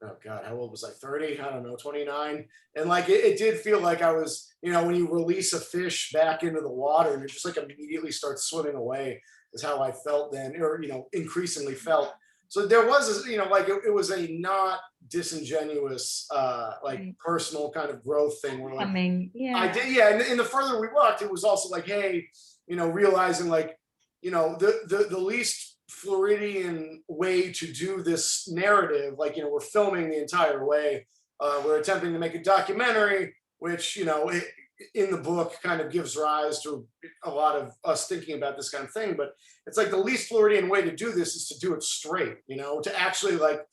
oh God, how old was I? 30? I don't know, 29. And like it did feel like I was, you know, when you release a fish back into the water and it just like immediately starts swimming away. is how I felt then, or, increasingly felt. So there was, like it was a not disingenuous, like Right. personal kind of growth thing where like, Coming, I yeah. did, yeah. And the further we walked, it was also like, hey, realizing like, the least Floridian way to do this narrative, like, we're filming the entire way. We're attempting to make a documentary, which, in the book kind of gives rise to a lot of us thinking about this kind of thing. But it's like the least Floridian way to do this is to do it straight, to actually like,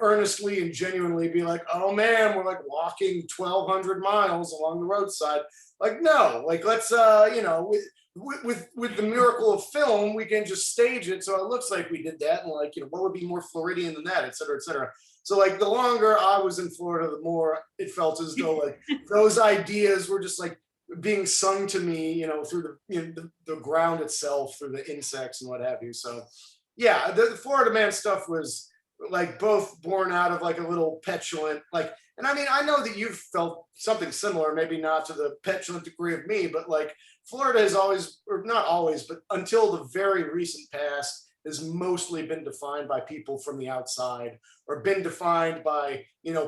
earnestly and genuinely be like, oh man, we're like walking 1,200 miles along the roadside. Like, no, like let's, with the miracle of film, we can just stage it so it looks like we did that, and like, what would be more Floridian than that, et cetera, et cetera. So like the longer I was in Florida, the more it felt as though like those ideas were just like being sung to me, through the ground itself, through the insects and what have you. So yeah, the Florida Man stuff was like both born out of like a little petulant, like, and I mean, I know that you've felt something similar, maybe not to the petulant degree of me, but like Florida has always, or not always, but until the very recent past, has mostly been defined by people from the outside, or been defined by,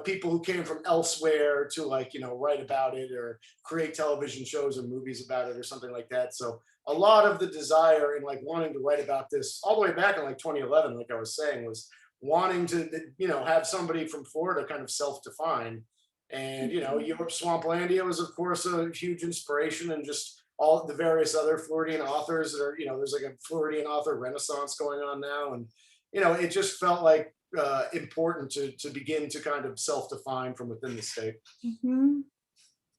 people who came from elsewhere to like, write about it or create television shows or movies about it or something like that. So a lot of the desire in like wanting to write about this all the way back in like 2011, like I was saying, was wanting to, have somebody from Florida kind of self-define. And, Europe Swamplandia was of course a huge inspiration, and just all the various other Floridian authors that are, there's like a Floridian author renaissance going on now. And, it just felt like important to begin to kind of self-define from within the state. Mhm.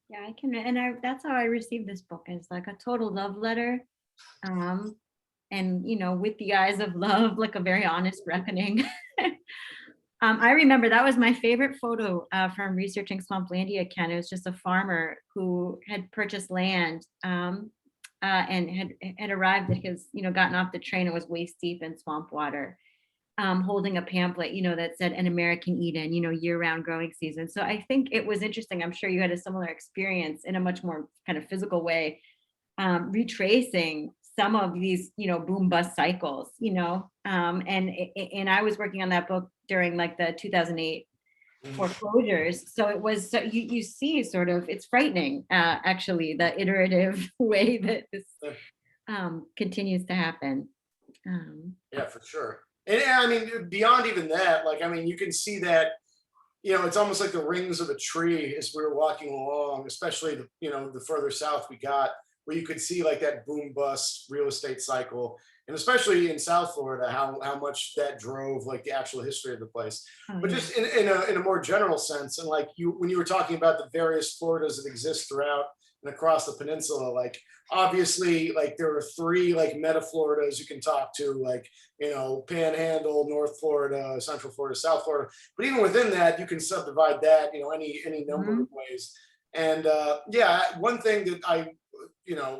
Yeah, I can, and that's how I received this book, as like a total love letter. Um, and with the eyes of love, like a very honest reckoning. I remember that was my favorite photo from researching Swamplandia, Ken. It was just a farmer who had purchased land and had arrived at his, gotten off the train and was waist deep in swamp water, holding a pamphlet, that said "An American Eden," year-round growing season. So I think it was interesting. I'm sure you had a similar experience in a much more kind of physical way, retracing some of these, boom bust cycles, and I was working on that book during like the 2008 foreclosures. So it was, so you see sort of, it's frightening, actually, the iterative way that this continues to happen. Yeah, for sure. And yeah, I mean, beyond even that, like, I mean, you can see that, it's almost like the rings of a tree as we were walking along, especially the further south we got, where you could see like that boom bust real estate cycle, and especially in South Florida, how much that drove like the actual history of the place. Oh, But yeah. just in a more general sense, and like when you were talking about the various Floridas that exist throughout and across the peninsula, like obviously like there are three like meta Floridas you can talk to, like, Panhandle, North Florida, Central Florida, South Florida. But even within that, you can subdivide that, any number Mhm. of ways. And yeah, one thing that I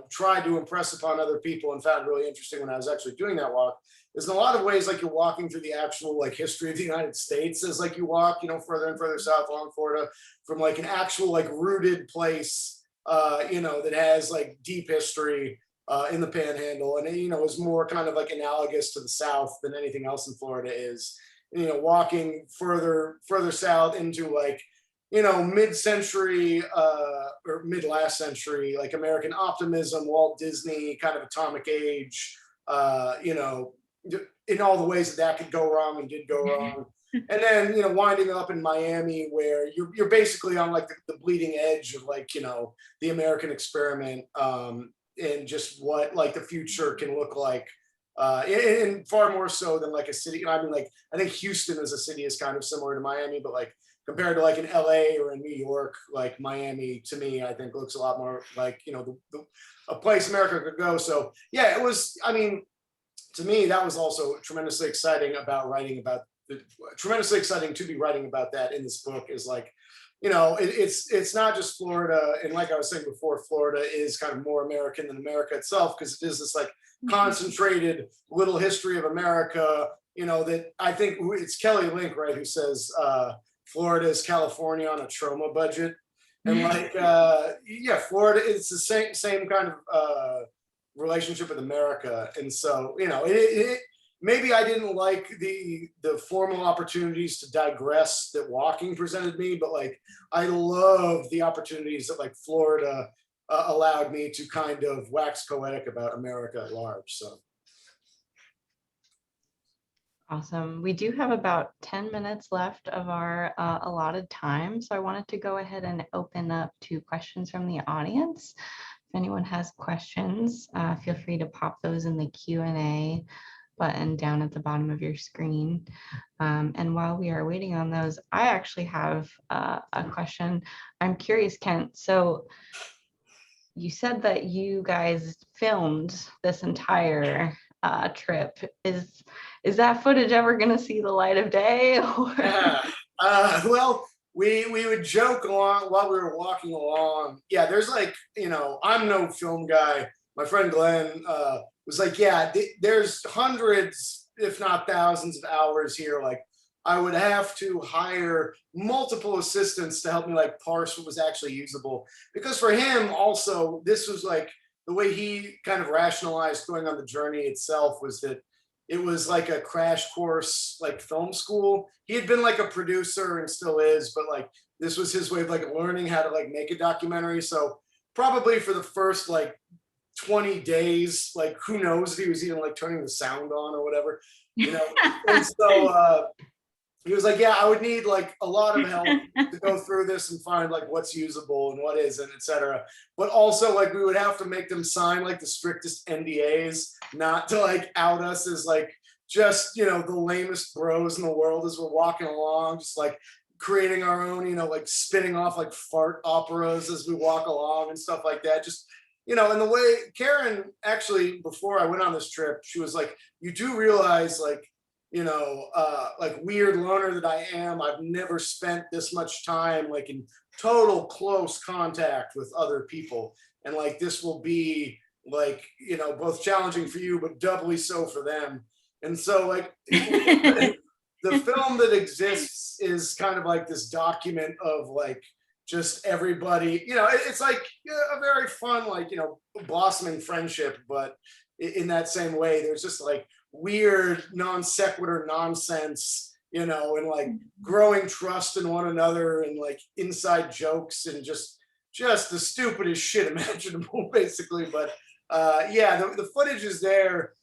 tried to impress upon other people and found really interesting when I was actually doing that walk is, in a lot of ways, like you're walking through the actual like history of the United States as like you walk, further and further south along Florida, from like an actual like rooted place, that has like deep history in the Panhandle, and is more kind of like analogous to the South than anything else in Florida is. Walking further south into like, mid-century or mid-last century, like American optimism, Walt Disney, kind of atomic age, in all the ways that could go wrong and did go wrong. And then, winding up in Miami, where you're basically on like the bleeding edge of like, the American experiment, and just what like the future can look like. And far more so than like a city. I mean, like, I think Houston as a city is kind of similar to Miami, but like compared to like in LA or in New York, like Miami, to me, I think looks a lot more like, a place America could go. So yeah, it was, I mean, to me, that was also tremendously exciting about writing about tremendously exciting to be writing about that in this book, is like, it's not just Florida. And like I was saying before, Florida is kind of more American than America itself, because it is this like concentrated little history of America, that I think it's Kelly Link, right, who says Florida is California on a trauma budget. And like, yeah, Florida, it's the same kind of relationship with America. And so, maybe I didn't like the formal opportunities to digress that walking presented me, but like I love the opportunities that like Florida allowed me to kind of wax poetic about America at large. So. Awesome. We do have about 10 minutes left of our allotted time. So I wanted to go ahead and open up to questions from the audience. If anyone has questions, feel free to pop those in the Q&A button down at the bottom of your screen. And while we are waiting on those, I actually have a question. I'm curious, Kent. So you said that you guys filmed this entire trip. Is that footage ever going to see the light of day? Or? Yeah. Well, we would joke along while we were walking along. Yeah, there's like, I'm no film guy. My friend Glenn was like, yeah, there's hundreds, if not thousands of hours here. Like I would have to hire multiple assistants to help me like parse what was actually usable. Because for him also, this was like the way he kind of rationalized going on the journey itself was that it was like a crash course, like film school. He had been like a producer and still is, but like this was his way of like learning how to like make a documentary. So probably for the first like 20 days, like who knows if he was even like turning the sound on or whatever, and so he was like, yeah, I would need like a lot of help to go through this and find like what's usable and what isn't, et cetera. But also like we would have to make them sign like the strictest NDAs, not to like out us as like just, the lamest bros in the world as we're walking along, just like creating our own, like spinning off like fart operas as we walk along and stuff like that. Just, and the way Karen actually, before I went on this trip, she was like, you do realize like, like weird loner that I am, I've never spent this much time like in total close contact with other people. And like, this will be like, both challenging for you, but doubly so for them. And so like the film that exists is kind of like this document of like, just everybody, it's like a very fun, like, blossoming friendship, but in that same way, there's just like weird non sequitur nonsense, and like growing trust in one another and like inside jokes and just the stupidest shit imaginable, basically. But yeah, the footage is there,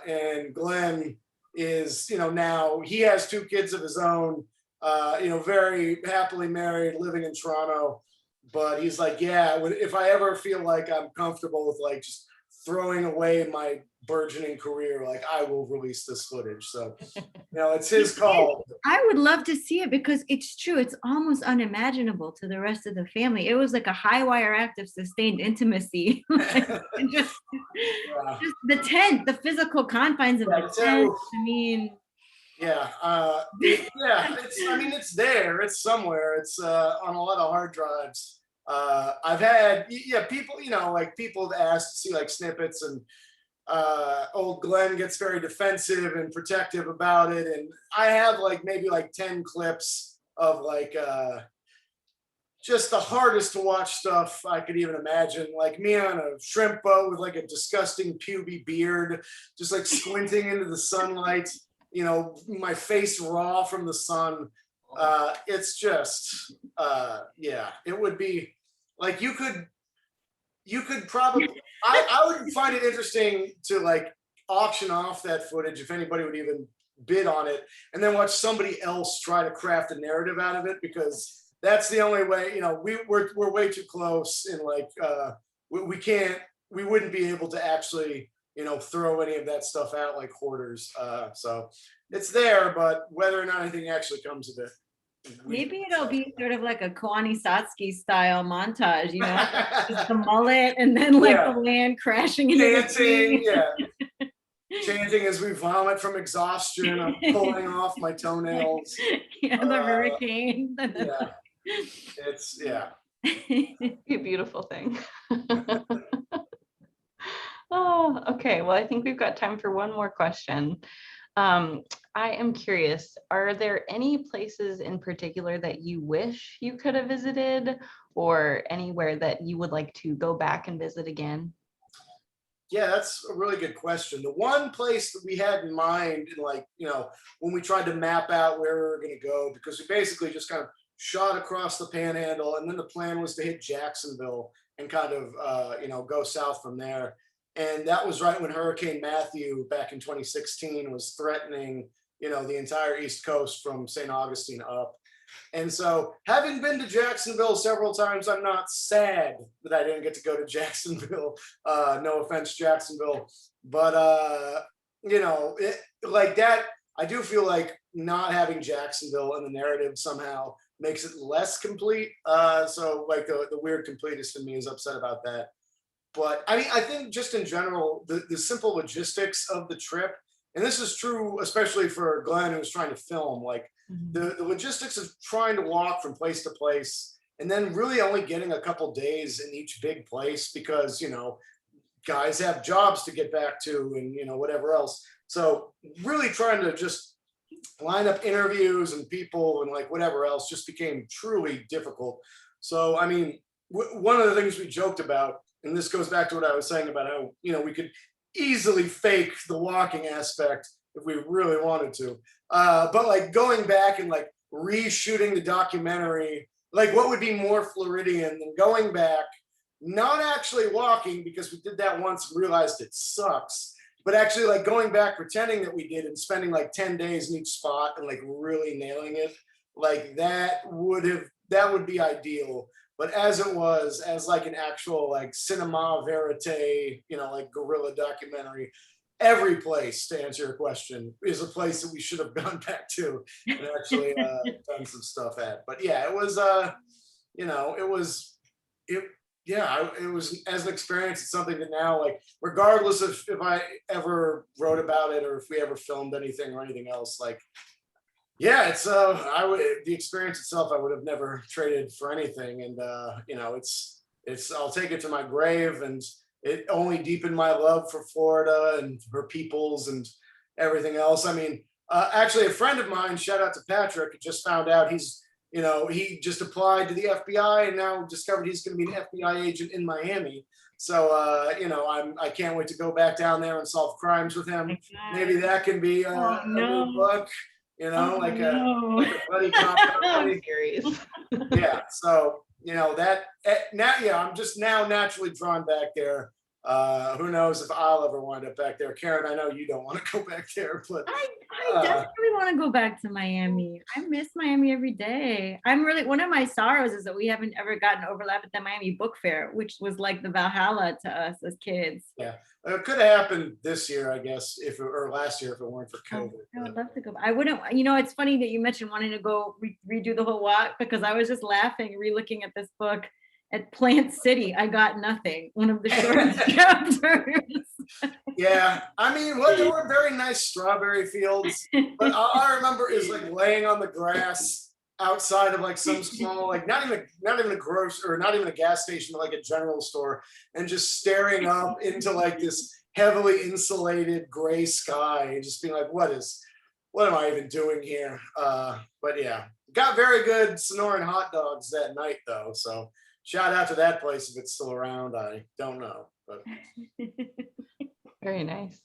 and Glenn is, now he has 2 kids of his own. Very happily married, living in Toronto. But he's like, yeah, if I ever feel like I'm comfortable with like just throwing away my burgeoning career, like I will release this footage. So, it's his call. I would love to see it because it's true. It's almost unimaginable to the rest of the family. It was like a high wire act of sustained intimacy. just the tent, the physical confines of the tent. I mean, yeah, it's there, it's somewhere, it's on a lot of hard drives. I've had people, like people have asked to see like snippets, and old Glenn gets very defensive and protective about it, and I have like maybe like 10 clips of like just the hardest to watch stuff I could even imagine, like me on a shrimp boat with like a disgusting puby beard, just like squinting into the sunlight, my face raw from the sun. It's just, it would be like, you could probably, I would find it interesting to like auction off that footage if anybody would even bid on it, and then watch somebody else try to craft a narrative out of it, because that's the only way, we're way too close, and like, we wouldn't be able to actually, throw any of that stuff out like hoarders. So it's there, but whether or not anything actually comes of it. Maybe it'll be sort of like a Koanisatsky style montage, just the mullet and then like the land crashing into the sea. Chanting as we vomit from exhaustion. I'm pulling off my toenails. The hurricane. It's a beautiful thing. Oh, okay. Well, I think we've got time for one more question. I am curious, are there any places in particular that you wish you could have visited, or anywhere that you would like to go back and visit again? Yeah, that's a really good question. The one place that we had in mind, and like, when we tried to map out where we were going to go, because we basically just kind of shot across the panhandle, and then the plan was to hit Jacksonville and kind of, go south from there. And that was right when Hurricane Matthew back in 2016 was threatening, the entire East Coast from St. Augustine up. And so, having been to Jacksonville several times, I'm not sad that I didn't get to go to Jacksonville. No offense, Jacksonville, but like that. I do feel like not having Jacksonville in the narrative somehow makes it less complete. So, like the weird completist in me is upset about that. But I mean, I think just in general, the simple logistics of the trip, and this is true especially for Glenn who's trying to film, like the logistics of trying to walk from place to place and then really only getting a couple days in each big place because, guys have jobs to get back to and, whatever else. So really trying to just line up interviews and people and like whatever else just became truly difficult. So, I mean, one of the things we joked about, and this goes back to what I was saying about how, we could easily fake the walking aspect if we really wanted to. But like going back and like reshooting the documentary, like what would be more Floridian than going back, not actually walking because we did that once and realized it sucks, but actually like going back, pretending that we did and spending like 10 days in each spot and like really nailing it. Like that would be ideal. But as it was, as like an actual like cinema verite, like guerrilla documentary, every place, to answer your question, is a place that we should have gone back to and actually done some stuff at. But yeah, it was, it was as an experience. It's something that now, like, regardless of if I ever wrote about it or if we ever filmed anything or anything else, like, yeah, it's the experience itself I would have never traded for anything, and it's I'll take it to my grave, and it only deepened my love for Florida and her peoples and everything else. I mean, actually, a friend of mine, shout out to Patrick, just found out he just applied to the FBI and now discovered he's going to be an FBI agent in Miami. So I can't wait to go back down there and solve crimes with him. Maybe that can be a new book. Like a buddy cop series. Yeah. So, that now, I'm just now naturally drawn back there. Who knows if I'll ever wind up back there. Karen, I know you don't want to go back there, but I definitely want to go back to Miami. I miss Miami every day. One of my sorrows is that we haven't ever gotten overlap at the Miami Book Fair, which was like the Valhalla to us as kids. Yeah. It could have happened this year, I guess, or last year if it weren't for COVID. I would love to go. I wouldn't, it's funny that you mentioned wanting to go redo the whole walk, because I was just laughing, re-looking at this book at Plant City. I got nothing. One of the shortest chapters. Yeah. I mean, there were very nice strawberry fields, but all I remember is like laying on the grass outside of like some small, like not even a grocery or not even a gas station, but like a general store, and just staring up into like this heavily insulated gray sky and just being like, what am I even doing here? But yeah, got very good Sonoran hot dogs that night though. So shout out to that place if it's still around. I don't know, but very nice.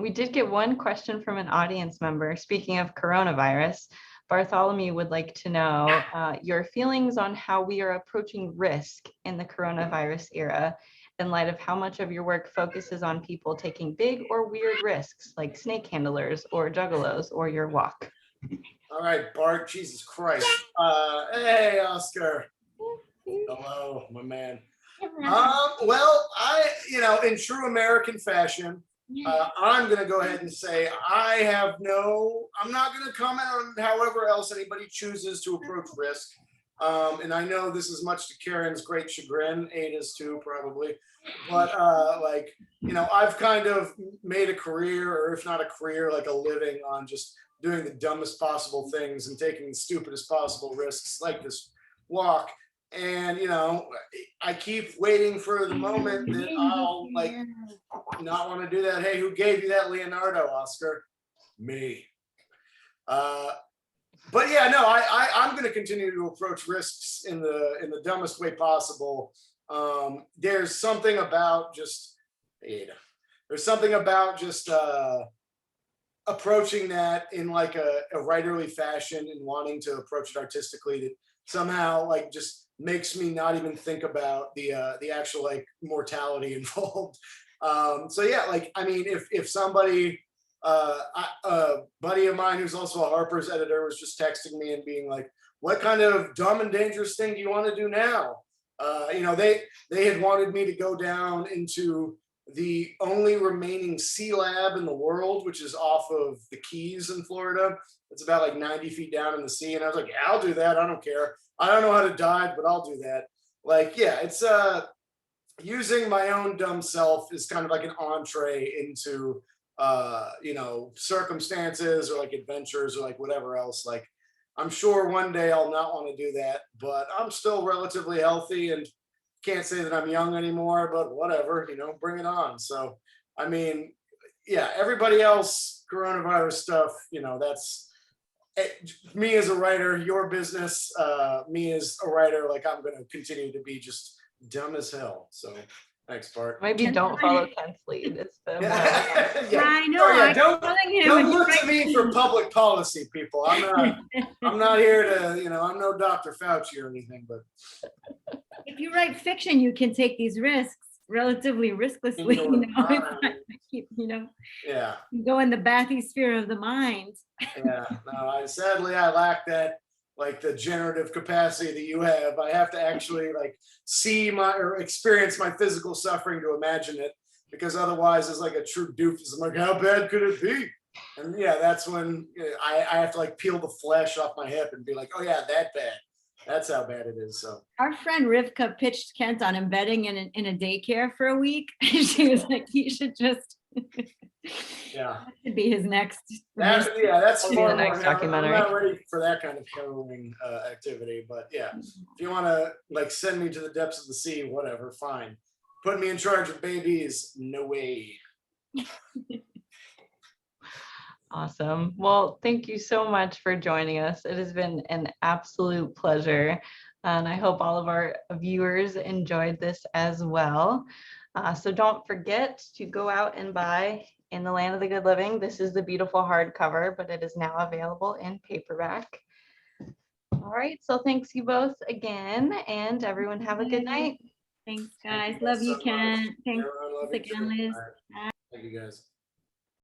We did get one question from an audience member. Speaking of coronavirus, Bartholomew would like to know your feelings on how we are approaching risk in the coronavirus era in light of how much of your work focuses on people taking big or weird risks like snake handlers or juggalos or your walk. All right, Bart, Jesus Christ. Hey, Oscar. Hello, my man. Well, in true American fashion, I'm going to go ahead and say I'm not going to comment on however else anybody chooses to approach risk. And I know this is much to Karen's great chagrin, Ada's too, probably. But I've kind of made a career, or if not a career, like a living on just doing the dumbest possible things and taking the stupidest possible risks like this walk. And, I keep waiting for the moment that I'll not want to do that. Hey, who gave you that Leonardo, Oscar? Me. But yeah, no, I'm going to continue to approach risks in the dumbest way possible. There's something about just, there's something about just approaching that in like a writerly fashion and wanting to approach it artistically that somehow like just makes me not even think about the actual like mortality involved. So yeah, like I mean, if somebody, a buddy of mine who's also a Harper's editor was just texting me and being like, "What kind of dumb and dangerous thing do you want to do now?" You know, they had wanted me to go down into the only remaining sea lab in the world, which is off of the Keys in Florida. It's about like 90 feet down in the sea. And I was like, yeah, I'll do that. I don't care. I don't know how to dive, but I'll do that. Like, yeah, it's using my own dumb self is kind of like an entree into you know, circumstances or like adventures or like whatever else. Like, I'm sure one day I'll not want to do that, but I'm still relatively healthy and can't say that I'm young anymore, but whatever, you know, bring it on. So, I mean, yeah, everybody else, coronavirus stuff, you know, that's me as a writer, your business, me as a writer, like I'm going to continue to be just dumb as hell. So thanks, Bart. Maybe don't follow Kent's lead. It's the Yeah. I know. Oh, yeah, I'm don't telling him don't when you look to write- me for public policy, people. I'm not here to, you know, I'm no Dr. Fauci or anything, but if you write fiction, you can take these risks relatively risklessly. You know, it's not keep, you know, yeah. you go in the bathysphere of the mind. Yeah, no, sadly I lack that, like the generative capacity that you have. I have to actually like see my or experience my physical suffering to imagine it, because otherwise it's like a true doofus. I'm like, how bad could it be? And yeah, that's when I have to like peel the flesh off my hip and be like, oh yeah, that bad. That's how bad it is. So Our friend Rivka pitched Kent on embedding in a daycare for a week. She was like, he should just yeah, that should be his next. that's That'll be far the more. next I'm documentary. not ready for that kind of harrowing activity, but yeah, if you want to like send me to the depths of the sea, whatever, fine. Put me in charge of babies, no way. Awesome. Well, thank you so much for joining us. It has been an absolute pleasure. And I hope all of our viewers enjoyed this as well. So don't forget to go out and buy In the Land of the Good Living. This is the beautiful hardcover, but it is now available in paperback. All right. So thanks you both again, and everyone have a good night. Thanks, Thank guys. you Love you, so much. Kent. Thanks Everyone love you again, too. Liz. All right. Thank you guys.